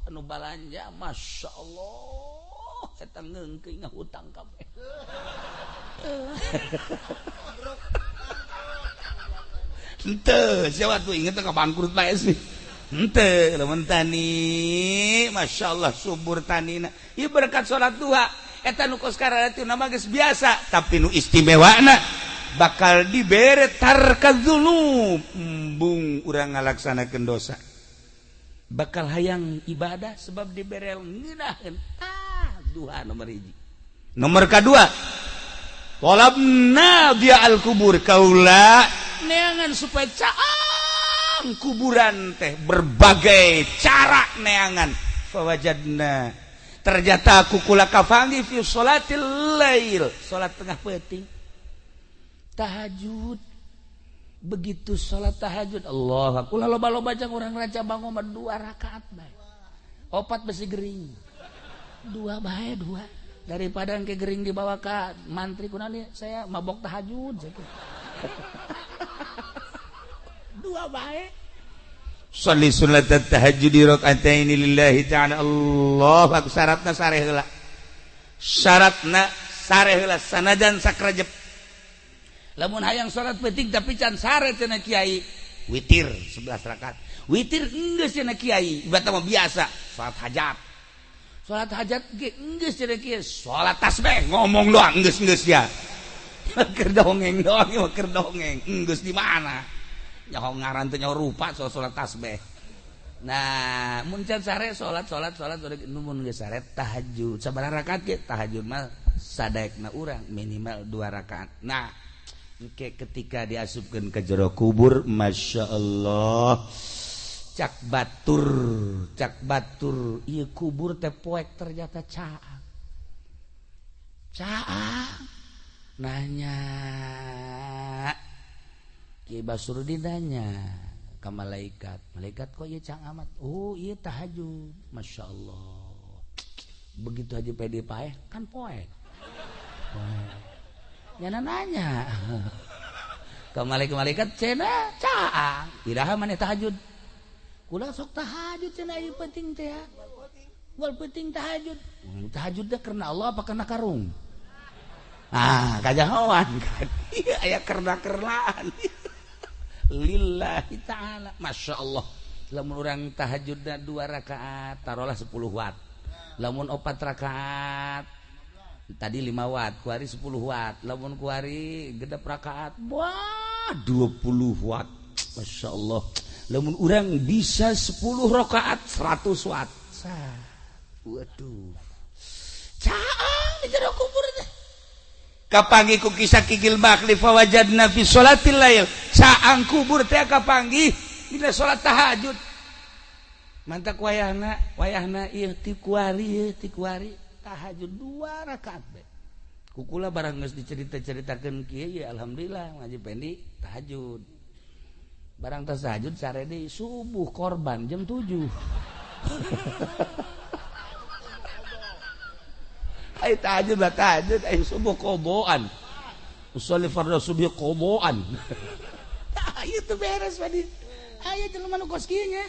Anu balanja Masya Allah eta ngeungkeuy ngahutang kabeh. Henteu sia waktu inget ka bangkrut bae sih. Henteu lamun tani Masya Allah subur tanina. Ieu berkat salat duha. Eta nu kos kararatina mah geus biasa, tapi nu istimewana bakal dibere tarkadzunub, embung urang ngalaksanakeun dosa. Bakal hayang ibadah sebab dibere ngeunaheun. Duha nomor 1. Nomor kedua, talabna bi'al kubur, kaula neangan supaya caang kuburan teh berbagai cara neangan. Fawajadna, ternyata aku kula kafangi fi sholatil lail, salat tengah peuting, tahajud. Begitu salat tahajud, Allah, kula loba-loba jeung urang Ranca Bango mah 2 rakaat bae. 4 besi gering. 2 bae 2. Daripada engke gering dibawa ka mantri kunaon ieu, saya mabok tahajud sakieu. 2 bae. Sholli sunnatat tahajjudi raka'ataini lillahi ta'ala. Allah aku syaratna sareh heula. Syaratna sareh heula sanajan sakrajep. Lamun hayang salat penting tapi can sare cenah kiai, witir 11 rakaat. Witir geus cenah kiai, ibadah mah biasa, salat hajat. Salat hajat ge geus cenah kiai, salat tasbih ngomong doang geus ya. Keur dongeng doang, keur dongeng. Geus di mana? Nyaho ngaran teh nyaho rupa soal salat tasbih. Nah, mun can sare salat mun geus sare tahajud. Sabaraha rakaat ge? Tahajud mah sadaekna urang minimal 2 rakaat. Nah, engke ketika diasupkeun ke jero kubur, Masya Allah, cak batur ieu kubur teh poek ternyata caang. Nanya Kiai Basurudin nanya ke malaikat kok ieu cang amat? Oh ieu tahajud. Masya Allah. Begitu Haji Pedi Paeh kan poek. Nyana nanya ke malaikat cenah caang. Iraha maneh tahajud? Kula sok tahajud cenah ieu penting teh ya. Wal penting tahajud. Tahajud teh karena Allah apa karena karung? Kajahoan kan. Iya aya kerna-kernaan. Lillahi ta'ala. Masya Allah. Lamun orang tahajudna 2 rakaat taruhlah 10 watt. Lamun 4 rakaat tadi 5 watt, kuari 10 watt. Lamun kuari 6 rakaat, wah 20 watt. Masya Allah. lamun urang bisa 10 rakaat 100 watt. Waduh. Caang di jero kubur teh. Kapanggih ku kisah Kigil Bakli fawajadna fi sholatil lail. Caang kubur teh kapanggih dina salat tahajud. Mantak wayahna ieu ti kuari tahajud 2 rakaat bae. Kukula barang geus dicerita-ceritakeun kieu ya alhamdulillah ngaji pendi tahajud. Barang tas tahajud sare deui subuh korban jam 7. Ai tahajud ai subuh koboan. Usolli fardhu subuh koboan. Tah ieu teh beres padi. Aya jelema nu kos kieu nya.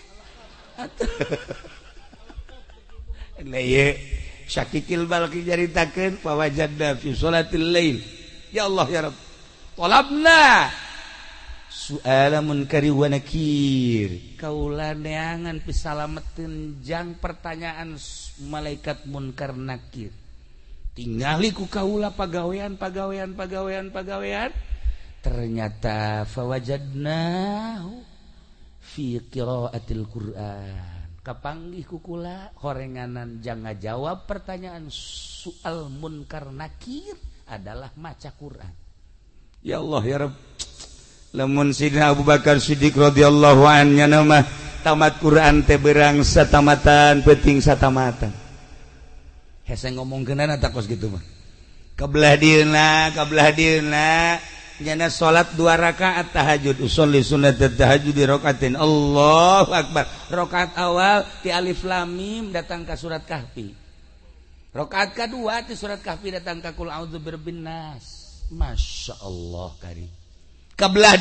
Nah ieu Syakikil Balki jaritakeun fawajadna fi sholatil lail. Ya Allah ya Rabb. Talabna su'ala munkari wa nakir. Kaula neangan pisalameteun jang pertanyaan malaikat munkar nakir. Tingali ku kaula pagawean. Ternyata fawajadnahu fi qiraatil Qur'an. Kapanggih ku kula horenganan jang ngajawab pertanyaan soal munkar nakir adalah maca Quran. Ya Allah ya Rabb. Lamun Sidina Abu Bakar Siddiq radhiyallahu anhu nama tamat Quran teh beurang satamatan penting satamatan. Hese ngomongkeunana tak kos kitu mah. Kabelah dieuna nyana salat 2 rakaat tahajud usolli sunat tahajud di rakaatin. Allahu akbar. Rakaat awal ti alif lam mim datang ka surat kahfi. Rakaat kedua ti surat kahfi datang ka qul a'udzu birabbin nas. Masyaallah karim. Kabelah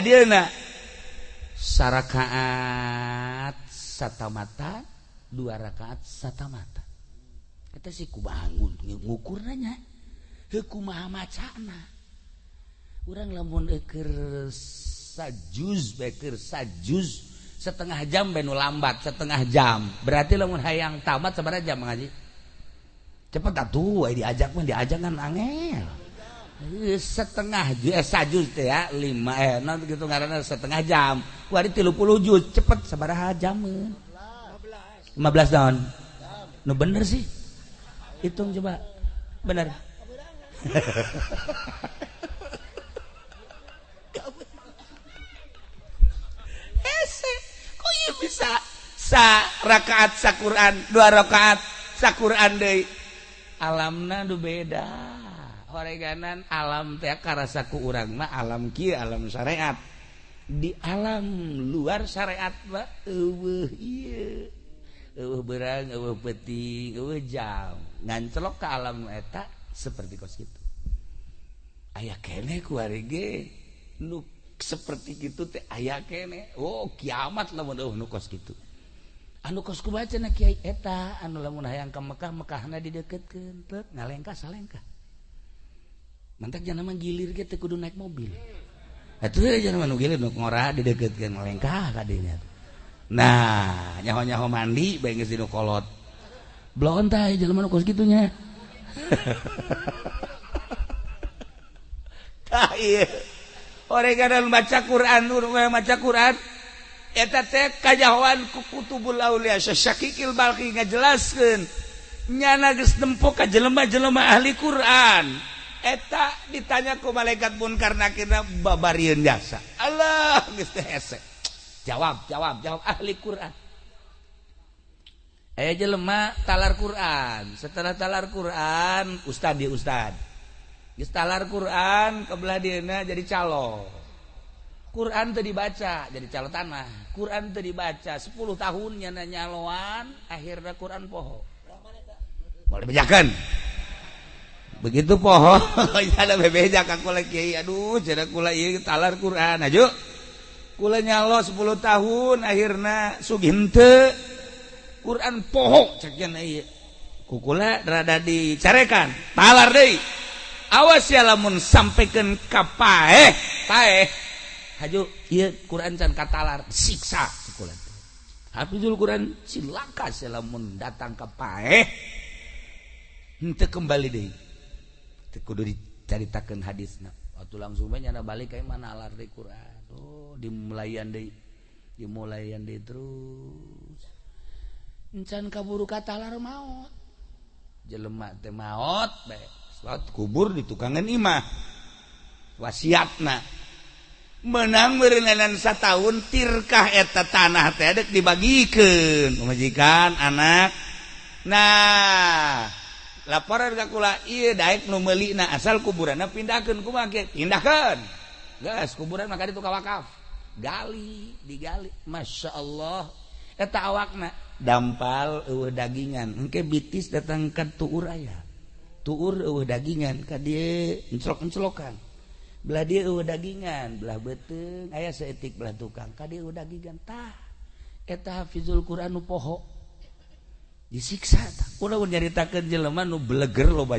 dieuna sarakaat satamatan 2 rakaat satamatan. Eta sih kubangun ngukurna heuh kumaha macana. Urang lamun keur sajuz setengah jam bae nu lambat setengah jam. Berarti lamun hayang tamat sabaraha jam ngaji? Cepet atuh aya diajak kan angel. Setengah sajuz teh ya 5 naon kitu ngaranna setengah jam. Ku ari 30 juz cepet sabaraha jameun? 15 tahun. Nu bener sih. Hitung coba. Bener. Ese kok ieu bisa rakaat saquran 2 rakaat saquran deui. Alamna nu beda. Horeganan alam teh karasa ku urang mah alam kieu alam syariat. Di alam luar syariat mah eueuh ieu. Eueuh beurang, eueuh peuting, eueuh jam. Ngancelok ka alam eta seperti kos kitu. Aya keneh ku ari ge nu seperti kitu teh aya keneh. Oh, kiamat lamun eueuh nu kos kitu. Anu kos ku bacana kiai eta anu lamun hayang ka Mekah, Mekahna dideketkeun teu ngalengka salengka. Mantak jangan mah gilir ge teh kudu naik mobil. Atuh jangan mah nu gilir nu ngora dideketkeun ngalengka ka dinya. Nah, nyaho-nyaho mandi bae geus dinu kolot. Blon teh jelema nu kos kitu nya. Tah ieu. Oreganan maca Quran, maca Quran eta teh kajahoan ku kutubul aulia Syakikil Balki ngajelaskeun nyana geus nempo ka jelema-jelema ahli Quran. Eta ditanya ku malaikat munkar nakirna babarieun jasa. Allah geus teh hese. Jawab ahli Quran. Aya jelema talar Quran. Setelah talar Quran, ustad. Geus talar Quran kebelah dieuna jadi calo. Quran teu dibaca jadi calo tanah. Quran teu dibaca 10 tahun nyana nyaloan, akhirna Quran poho. Boleh bejakeun. Begitu poho, ada bebejak aku lagi. Aduh, cenah kula ieu talar Quran aju. Kula nyalo 10 tahun akhirna sugih henteu Quran poho cek cenah ieu. Ku kula rada dicarekan, talar deui. Awas ya lamun sampekeun ka paeh. Haju ieu Quran can katalar siksa kula. Hafizul Quran cilaka lamun datang ka paeh. Henteu kembali deui. Teu kudu dicaritakeun hadisna. waktu langsung nyana balik kayak mana alar di Quran. Oh, dimulayan deui terus encan kaburu katalar maot jelema teh maot bae salat kubur di tukangan imah wasiatna menang merenganan satahun tirkah eta tanah teh dek dibagikeun majikan anak. Nah laporan ka kula ieu daek nu meulina asal kuburanna pindahkeun kumaha ge pindahkeun geus kuburan maka ditu ka wakaf digali Masya Allah eta awakna dampal eueuh dagingan engke bitis datang ka tuur aya tuur eueuh dagingan ka dieu enclok-enclokan belah dieu eueuh dagingan belah beuteung aya saeutik belah tukang ka dieu eueuh dagingan tah eta hafizul Quran nu poho disiksa tah kunaon nyaritakeun jelema nu beleger loba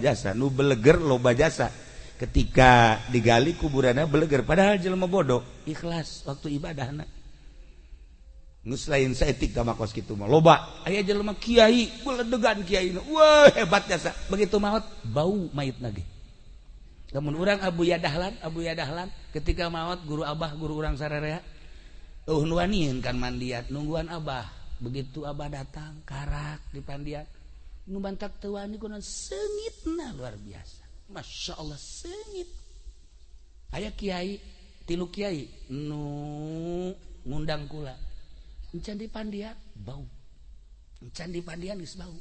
jasa ketika digali kuburannya beleger padahal jelema bodoh ikhlas waktu ibadahna geus lain saeutik ka makos kitu mah loba aya jelema kiai beledegan kiaina wah hebat jasa begitu maot bau mayitna ge lamun urang Abu Yadahlan ketika maot guru urang sararea nuanieun kan mandiat nungguan abah begitu abah datang karak di pandian nu bantak teu wani kunaon seungitna luar biasa. Masya Allah sengit aya kiai tilu kiai nu ngundang kula encan di pandian bau encan di pandian geus bau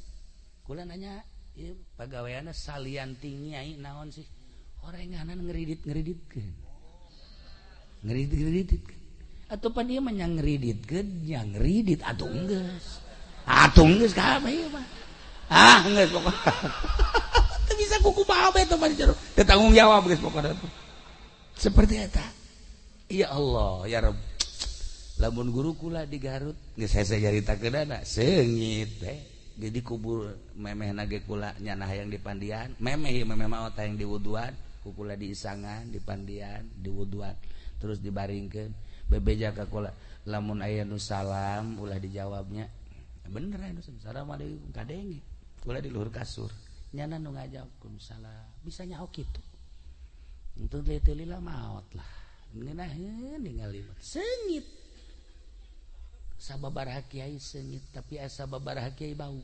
kula nanya ieu pagaweana salian tinggi nyai naon sih orenganan ngeridit-ngeriditkeun atuh pan ieu mah nya ngeriditkeun nya ngeridit atuh geus ka ieu mah geus pokokna bisa kuku bae itu mah jero tanggung jawab geus pokona seperti eta ya Allah ya Rabb lamun guru kula di Garut geus hese caritakeunana seungit teh jadi kubur memehna ge kula nyana hayang di pandian memeh maot hayang di wuduan ku kula di isangan di pandian di wuduan terus dibaringkeun bebeja ka kula lamun aya nu salam ulah dijawabnya bener aya nu assalamualaikum kadenge kula di luhur kasur nyana nu ngajawabkeun salah bisa nyaho kitu untuk teu lila maot lah ngeunaheun ningali seungit sababaraha kiai seungit tapi asa sababaraha kiai bau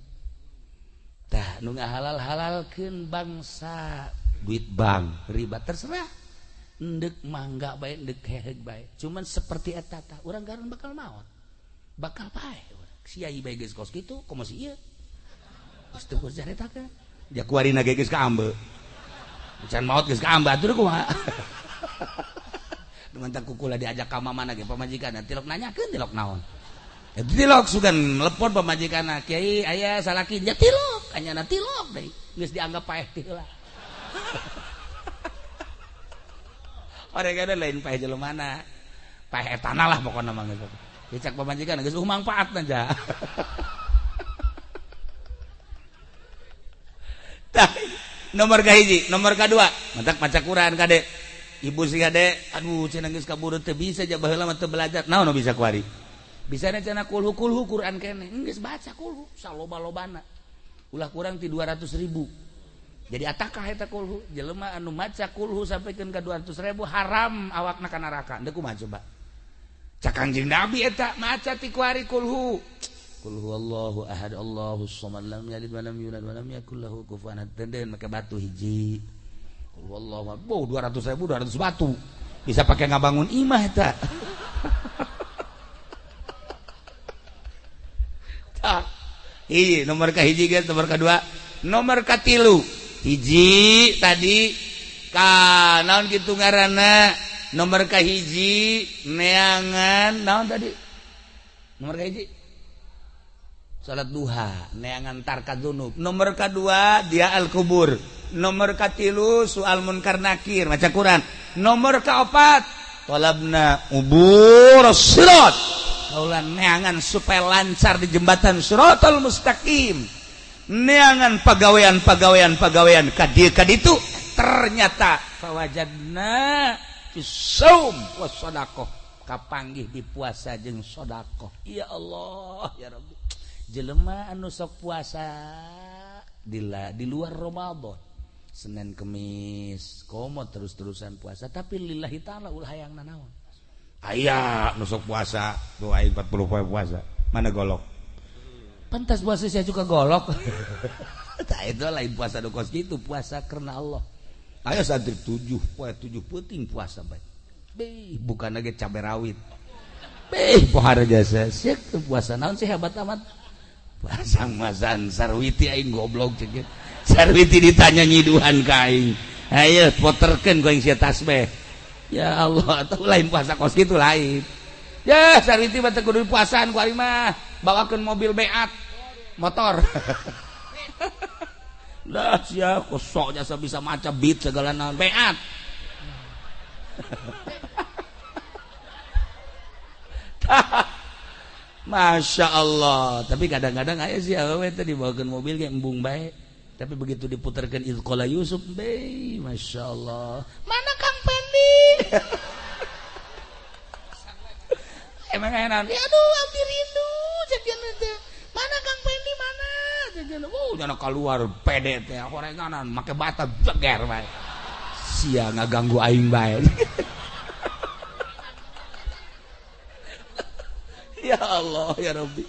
tah nu ngahalal-halalkeun bangsa duit bank riba terserah endek mangga bae endek heheg bae cuman seperti eta tah urang garan bakal maot bakal bae kiai bae geus kos kitu komo si ieu geus teu kudu caritakeun jakuarina ge geus kaambe can maot geus kaambe atuh kumaha mantak kukula diajak ka mamana ge pamajikanna tilok nanyakeun tilok naon tilok sugan telepon pamajikanna kiai aya salaki nya tilok anyana tilok deui geus dianggap paeh ti heula orangana lain paeh jelemana paeh etana lah pokona mah geus dicak pamajikanna geus mangpaatna ja nomor kahiji nomor kadua mantak maca Quran kade ibu si kade aduh cenah geus kaburu teu bisa ja baheula mah teu belajar naon nu bisa kuari bisana cenah kulhu Quran keneh geus baca kulhu saloba-lobana ulah kurang ti 200.000 jadi atakah eta kulhu jelema anu maca kulhu sampikeun ka 200.000 haram awakna ka neraka teu kumaha coba cak Kangjeng Nabi eta maca ti kuari kulhu Qul huwallahu ahad Allahus samad lam yalid wa lam yulad wa lam yakul lahu kufuwan ahad tenden make batu hiji Qul huwallahu 200.000 200 batu bisa pakai ngabangun imah eta tah hiji nomor kahiji geus nomor kadua nomor katilu hiji tadi ka naon kitu ngaranna nomor kahiji neangan naon tadi nomor kahiji salat duha neangan tarka dzunub nomor kedua dia al kubur nomor katilu soal munkar nakir maca Quran nomor kaopat talabna ubur sirat kaulan neangan supaya lancar di jembatan siratal mustaqim neangan pagawean kaditu ternyata fawajadna fisum was sadaqah kapanggih di puasa jeung sedekah ya Allah ya Rabbi jelema anu sok puasa di luar Ramadan Senin Kemis komot terus-terusan puasa tapi lillahi ta'ala ulah hayangna naon aya nusuk puasa tuh aing 40 poe puasa mana golok pantas puasa saya juga golok tah itu lain puasa nu kos kitu puasa karena Allah aya santri 7 puting puasa bae beh bukan lagi cabai rawit beh pohara jasa siek puasa naon sih hebat amat pasang-masan sarwiti aing goblok ceuk sarwiti ditanya nyiduhan ka aing ayo poterkeun ku aing sia tasbih ya Allah atuh lain puasa kos kitu lain ya sarwiti mah teu kudu puasaan ku ari mah bawakeun mobil beat motor dah sia kosok jasa bisa maca beat segala naon beat Masya Allah tapi kadang-kadang aya sih awewe teh dibawakeun mobil ge embung bae tapi begitu diputarkan Izqala Yusuf be Masya Allah mana Kang Pendi emang enak ya aduh abdi rindu jajan teh mana Kang Pendi mana jajan jangan keluar pede teh horenganan make bata jeger bae sia ngaganggu aing bae ya Allah ya Rabbi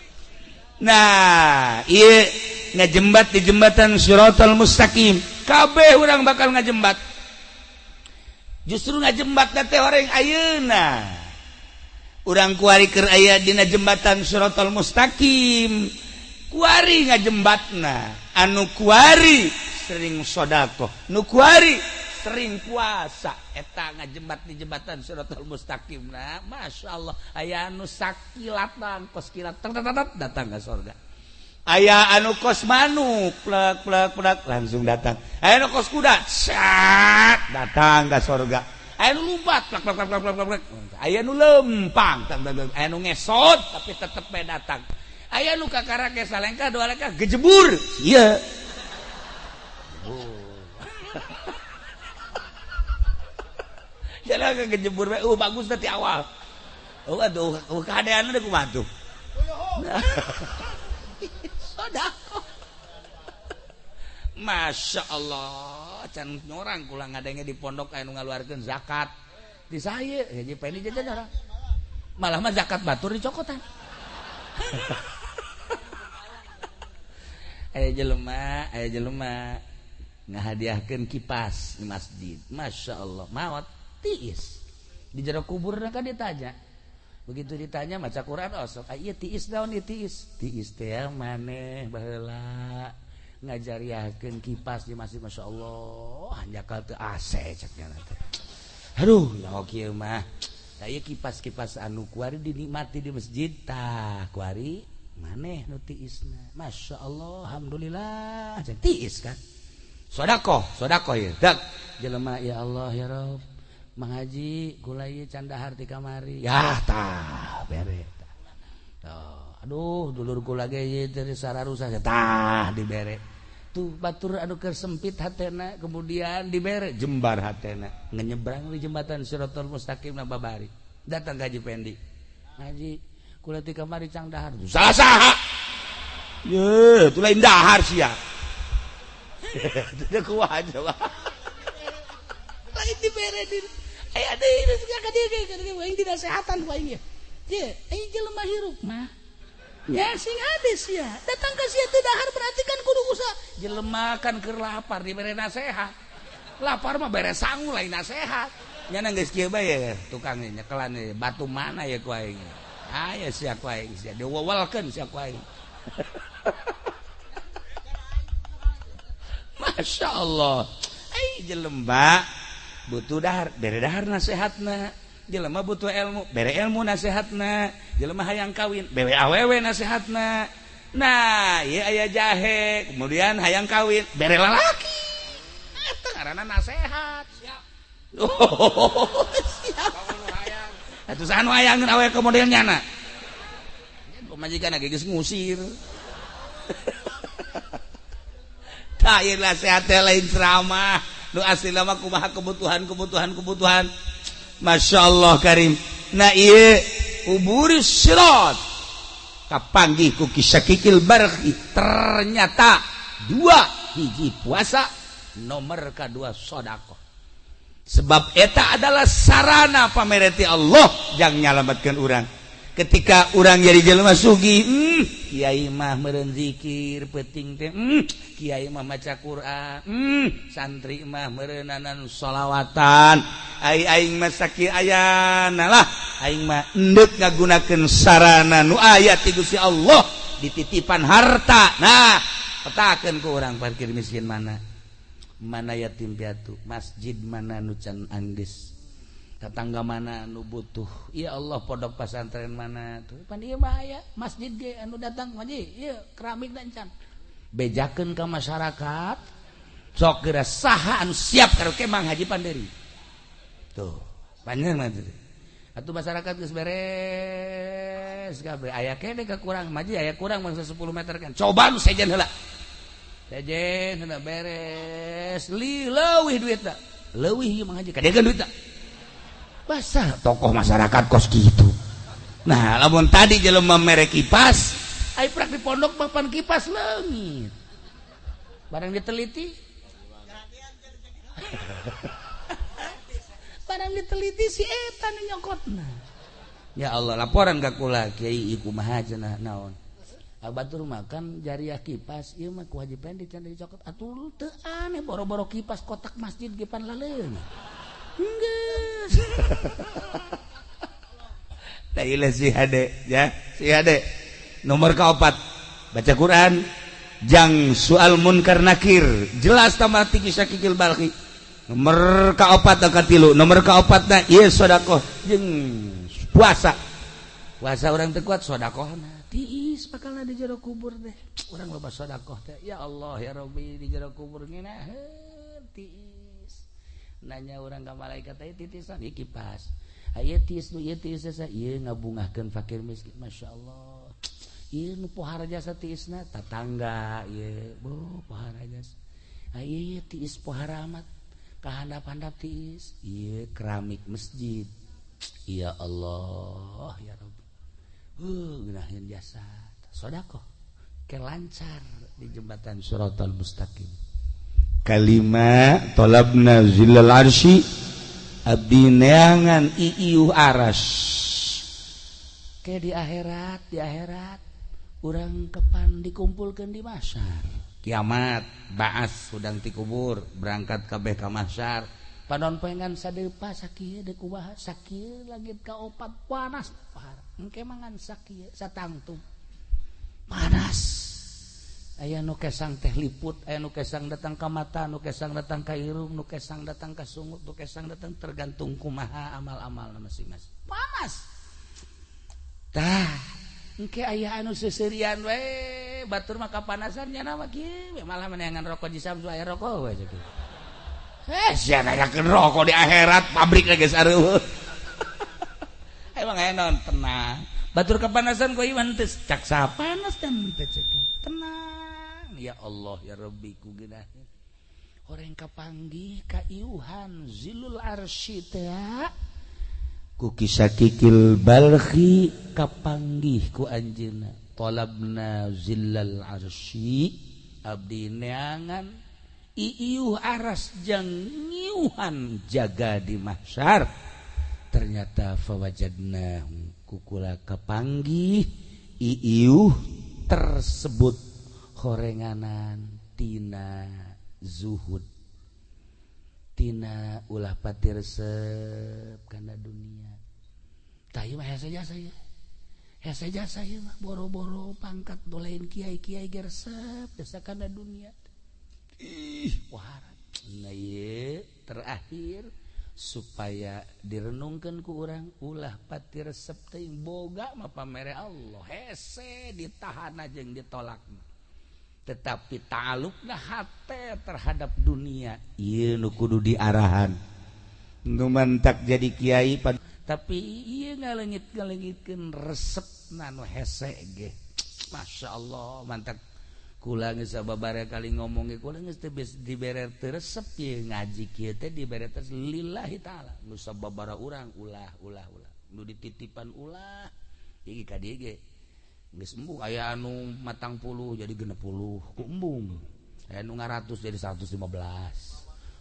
nah iya ngajembat di jembatan Shiratal Mustaqim kabeh urang bakal ngajembat justru ngajembat teh orang ayeuna urang kuari keur aya dina jembatan Shiratal Mustaqim kuari ngajembatna anu kuari sering sedekah nu kuari sering puasa eta ngajembat di jembatan Shiratal Mustaqim nah Masya Allah aya anu sakilat kos kilat datang ke surga aya anu kos manuk plek langsung datang aya anu kos kuda sat datang ke surga aya anu lumpat plek aya anu lempang aya anu ngesot tapi tetep bae datang aya anu kakarake salengkah doa lengkah gejebur iya jalan ke gejebur bagus tadi awal aduh keadaan udah kumaha tuh sedekah Masya Allah can nyorang kulang ngadenge di pondok anu ngaluarkeun zakat di saya hiji penny jajan orang malah mah zakat batur dicokotan aya jelema ngahadiahkeun kipas di masjid Masya Allah mawat tiis di jero kuburna kan ditanya begitu ditanya maca Quran osok ieu tiis daun ieu tiis teh maneh baheula ngajariakeun kipas di masjid Masya Allah hanjakal teu AC cekna teh aduh nyaho kieu mah ieu kipas-kipas anu kuari dinikmati di masjid tah kuari maneh nu tiisna Masya Allah alhamdulillah cek tiis kan sedekah ieu dak jelema ya Allah ya Rabb Mang Haji kula ieu can dahar ti kamari yah tah bere tah aduh dulur kula ge ieu teh sararusa tah dibere tuh batur anu keur sempit hatena kemudian dibere jembar hatena ngenyebrang di jembatan Shiratal Mustaqim na babari datang ka Haji Pendi Haji kula ti kamari can dahar salah saha ye tu lain dahar sia teu kuat coba lain dibere di aya deui ka dieu aing dinasehatan ku aing ye aing jelema hirup mah ya sing hadis ya datang ka sia teu dahar berarti kan kudu usaha jelema kan keur lapar dibere nasehat lapar mah bere sangu lain nasehat nyana geus kieu bae ya tukang nyekelan batu mana ya ku aing aya sia ku aing sia diwewelkeun sia ku aing Masya Allah jelema butuh dahar bere dahar nasehatna jelema butuh ilmu bere ilmu nasehatna jelema hayang kawin bere awewe nasehatna nah ieu aya jahe kemudian hayang kawin bere lalaki eta ngaranna nasehat siap siap atuh sanu hayangkeun awewe kemudian nyana pamajikan geus ngusir tah ieu nasehat teh lain ceramah nu asli lama kumaha kebutuhan Masya Allah karim nah iya uburi sirat kapanggih ku kisah kikil barki ternyata dua hiji puasa nomor kedua sedekah sebab eta adalah sarana pamereti Allah jang nyalametkeun urang ketika urang jadi jelema sugih kiai mah meureun zikir penting teh kiai mah maca Quran santri mah meureunanan sholawatan aing mah sakieu ayana lah aing mah endeuk ngagunakeun sarana nu aya ti Gusti Allah dititipan harta. Nah petakeun ku urang parkir miskin mana yatim piatu, masjid mana nu can anggeus, tetangga mana nu butuh, ya Allah pondok pesantren mana tuh pan ieu mah aya masjid ge anu datang ngaji ieu keramik dan can bejakeun ka masyarakat sok geura saha anu siap karo kemah haji panderi tuh panjeun mah teh atuh masyarakat geus beres kabeh aya kene kakurang maji aya kurang mangsa 10 meter kan coba nu sejen heula sejen hendak beres leuwih duitna leuwih ieu mah haji kadegeun duitna basah tokoh masyarakat kos gitu. Nah lamun tadi jelema mere kipas ai prak di pondok papan kipas leungit barang diteliti barang diteliti si eta nu nyokotna ya Allah laporan ka kula kiai kumaha cenah naon batur makan jariah kipas ieu mah ku Haji Pendi can dicokot atuh teu aneh boro-boro kipas kotak masjid ge pan laleung geus da ieu si hade ya si hade nomor kaopat baca Quran jang soal munkar nakir jelas tamati kisah kikil balki nomor kaopat ka tilu nomor kaopatna ieu sedekah jeung puasa urang teu kuat sedekahna tiis bakalna di jero kubur teh urang loba sedekah teh ya Allah ya Rabbi di jero kubur ngeunaheun tiis nanya urang ka malaikat teh titisan ieu kipas aya tiis nu ieu tiis sa ieu ngabungahkeun fakir miskin masyaallah ieu nu pohara jasa tiisna tatangga ieu pohara jasa ieu tiis pohara amat kahandap-handap tiis ieu keramik masjid ya Allah ya Rabbi gunahin jasa sedekah ke lancar di jembatan Shiratal Mustaqim kalima talabna zillal arsy abdi neangan iiuh aras ke di akhirat urang kepan dikumpulkeun di mahsyar kiamat baas udang ti kubur berangkat kabeh ka mahsyar panon pengan sadeupa sakieu deuk kumaha sakieu langit kaopat panas engke mangan sakieu satangtung panas aya nu kesang teh liput aya nu kesang datang ka mata nu kesang datang ka irung nu kesang datang ka sungut nu kesang datang tergantung kumaha amal-amalna masing-masing panas tah engke aya anu seuseurean we batur mah kapanasan nya mah kieu malah meneangan rokok di Samsu aya rokok we sakieu sia nayakeun rokok di akhirat pabrik geus areueuh emang aya naon tenang batur kapanasan ku iman teh cak sapanas dan teh tenang ya Allah ya Rabbi ku geunaheun horeng kapanggih ka iuhan zilul arsy teh ku kisah kikil balhi kapanggih ku anjeunna talabna zillal arsy abdi neangan iiuh aras jang ngiuhan jaga di mahsyar ternyata fawajadna kukula kapanggih iiuh tersebut horenganan tina zuhud tina ulah pati resep kana dunia tah ieu mah hese jasa ieu mah boro-boro pangkat dolein kiai-kiai ge resep jasa kana dunia wahara nah ieu terakhir supaya direnungkeun ku urang ulah pati resep teuing boga mah pamere Allah hese ditahan jeung ditolakna tetapi ta'alluqna hate terhadap dunia ieu nu kudu diarahan nu mantak jadi kiai tapi ieu ngaleungit-ngaleungitkeun resepna nu hese ge masyaallah mantak kula geus sababaraha kali ngomong ge kula geus teu dibere teu resep ye ngaji kieu teh dibere teh lillahi taala nu sababaraha urang ulah nu dititipan ulah ieu ka dieu ge geus embung aya anu matang 10 jadi 60 ku embung nu 100 jadi 115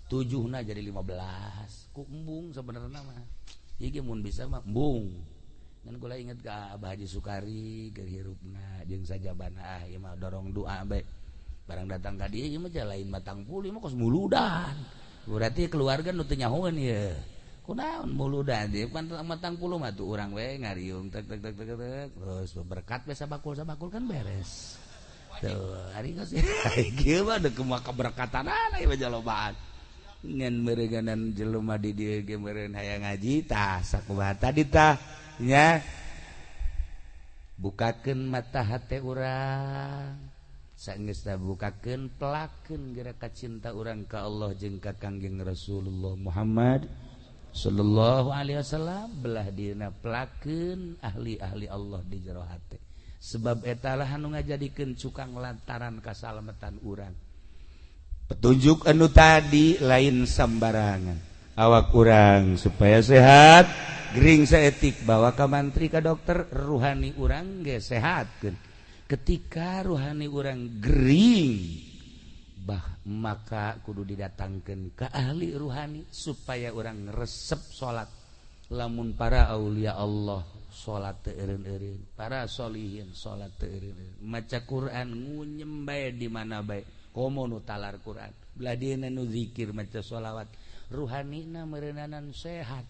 7 jadi 15 ku embung sebenarnya mah ieu mun bisa mah embung ngan kula inget ka Abah Haji Sukari keur hirupna jeung sajabana ieu mah dorong doa bae barang datang ka dieu ieu mah lain batang puli mah kos muludan berarti keluarga nu teu nyahoeun ieu kunaon muludan ieu matang puluh mah tuh urang we ngariung tek terus berkat we sabakul kan beres tuh hari kos ieu mah deuk kumaha kaberkatan ieu jalobaan ngan meureuganan jelema di dieu ge meureun hayang ngaji tah sakumaha tadi tah nya bukakeun mata hate urang saenggeus bukakeun pelakeun geura cinta urang ka Allah jeung ka Kangjeng Rasulullah Muhammad sallallahu alaihi wasallam belah dieuna pelakeun ahli-ahli Allah di jero hate sebab eta lah anu ngajadikeun cukang lantaran kasalametan urang petunjuk anu tadi lain sambarangan awak urang supaya sehat gering saetik bawa ka mantri ka dokter ruhani urang ge sehatkeun ketika ruhani urang gering maka kudu didatangkeun ka ahli ruhani supaya urang resep salat lamun para aulia Allah salat teu eureun-eureun para sholihin salat teu eureun maca Quran ngunyem bae di mana bae komo nu talar Quran belah dieuna nu zikir maca sholawat ruhanina meureunanan sehat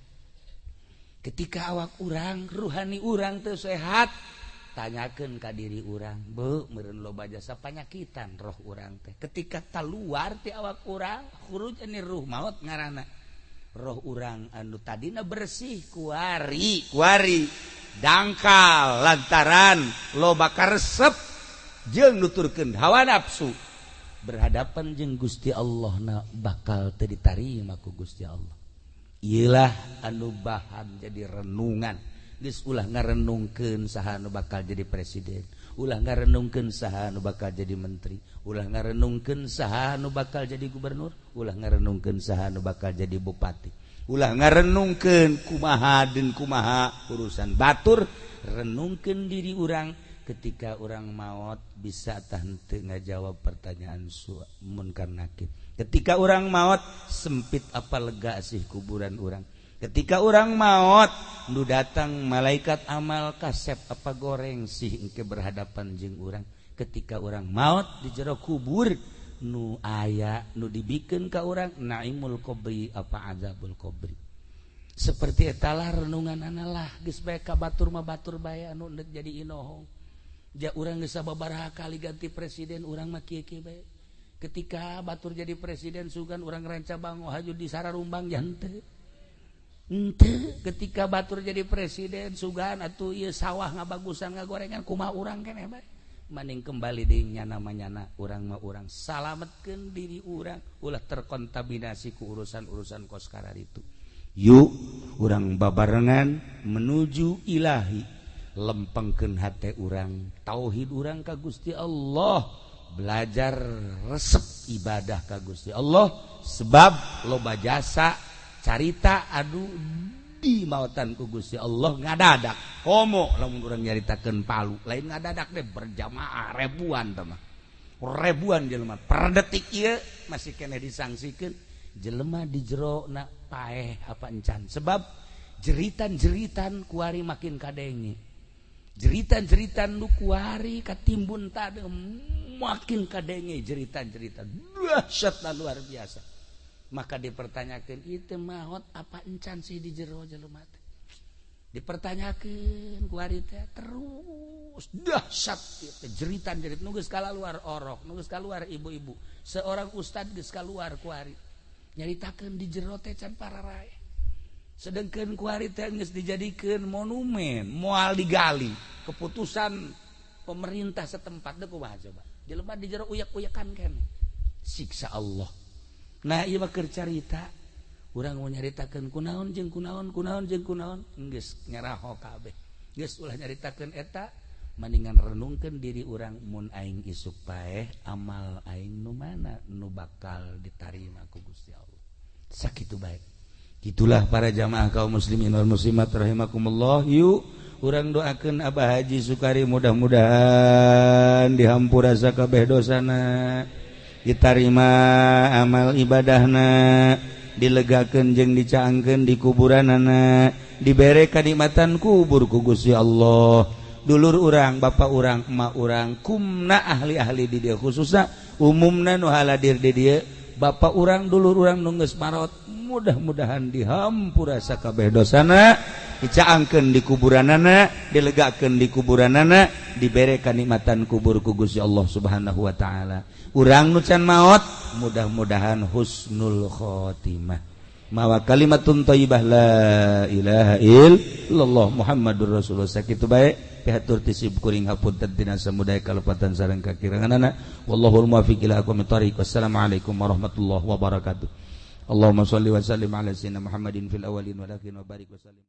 ketika awak urang ruhani urang teu sehat tanyakeun ka diri urang beuh meureun loba jasa panyakitan roh urang teh ketika taluar ti awak urang khuruj ani ruh maut ngaranna roh urang anu tadina bersih kuari dangkal lantaran loba karesep jeung nuturkeun hawa nafsu berhadapan jeung Gusti Allah na bakal teu ditarima ku Gusti Allah iyalah anu bahan jadi renungan geus ulah ngarenungkeun saha anu bakal jadi presiden ulah ngarenungkeun saha anu bakal jadi menteri ulah ngarenungkeun saha anu bakal jadi gubernur ulah ngarenungkeun saha anu bakal jadi bupati ulah ngarenungkeun kumaha dan kumaha urusan batur renungkeun diri urang ketika orang maut bisa tah henteu ngajawab pertanyaan munkar nakir ketika orang maut sempit apa lega sih kuburan orang ketika orang maut nu datang malaikat amal kasep apa goreng sih engke berhadapan jeung urang ketika orang maut di jero kubur nu aya nu dibikeun ka urang naimul qabri apa azabul qabri seperti eta lah renungan analah geus bae ka batur mah batur bae anu neuk jadi inohong ja urang geus sababaraha kali ganti presiden urang mah kieu-kieu bae ketika batur jadi presiden sugan urang ranca bango haju di Sararumbang jante ketika batur jadi presiden sugan atuh ieu sawah ngabagusan ngagorengan kumaha urang keneh bae maning kembali deui nyana urang mah urang salametkeun diri urang ulah terkontaminasi ku urusan-urusan kos karar itu yuk urang babarengan menuju ilahi lempengkeun hate urang tauhid urang ka Gusti Allah belajar resep ibadah ka Gusti Allah sebab loba jasa carita adu di mautan ku Gusti Allah ngadadak komo lamun urang nyaritakeun palu lain ngadadak deh berjamaah ribuan teh mah ribuan jelema per detik ieu masih keneh disangsikeun jelema di jero na paeh apa encan sebab jeritan-jeritan kuari makin kadenge jeritan-jeritan nu kuari katimbun tade makin kadenge jeritan-jeritan dahsyat luar biasa maka dipertanyakeun ieu teh maot apa encan sih di jero jelema teh dipertanyakeun kuari teh terus dahsyat teh jeritan-jeritan nu geus kalaluar orok nu geus kaluar ibu-ibu seorang ustad geus kaluar kuari nyaritakeun di jero teh can pararae sedengkeun kuari teh geus dijadikeun monumen moal digali keputusan pemerintah setempat teh kumaha coba jelema di jero uyak-uyakan keneh siksa Allah nah ieu mah keur carita urang mau nyaritakeun kunaon jeung kunaon geus nyaraho kabeh geus ulah nyaritakeun eta mendingan renungkeun diri urang mun aing isuk paeh amal aing nu mana nu bakal ditarima ku Gusti Allah sakitu bae. Itulah para jamaah kaum muslimin wal muslimat rahimakumullah. Yuk urang doakeun Abah Haji Sukari mudah-mudahan dihampura sakabeh dosana ditarima amal ibadahna, dilegakeun jeung dicaangkeun di kuburanana, dibere kanikmatan kubur ku Gusti Allah. Dulur urang, bapak urang, emak urang, kumna ahli-ahli di dieu khususna umumna nu haladir di dieu, bapak urang, dulur urang nu geus marot, mudah-mudahan dihampura sakabeh dosana, dicaangkeun di kuburanana, dilegakeun di kuburanana, dibere kanikmatan kubur ku Gusti Allah Subhanahu wa taala. Urang nu can maot mudah-mudahan husnul khotimah. Mawa kalimatun thayyibah la ilaha illallah Muhammadur Rasulullah. Sakitu bae pihatur tisib kuring hapunten tina samudaya kalepatan sareng kakiranganana. Wallahul muwaffiq ila aqwamit thoriq. Wassalamualaikum warahmatullahi wabarakatuh. Allahumma shalli wa sallim ala sayyidina Muhammadin fil awwalin wal akhirin wa barik wa sallim.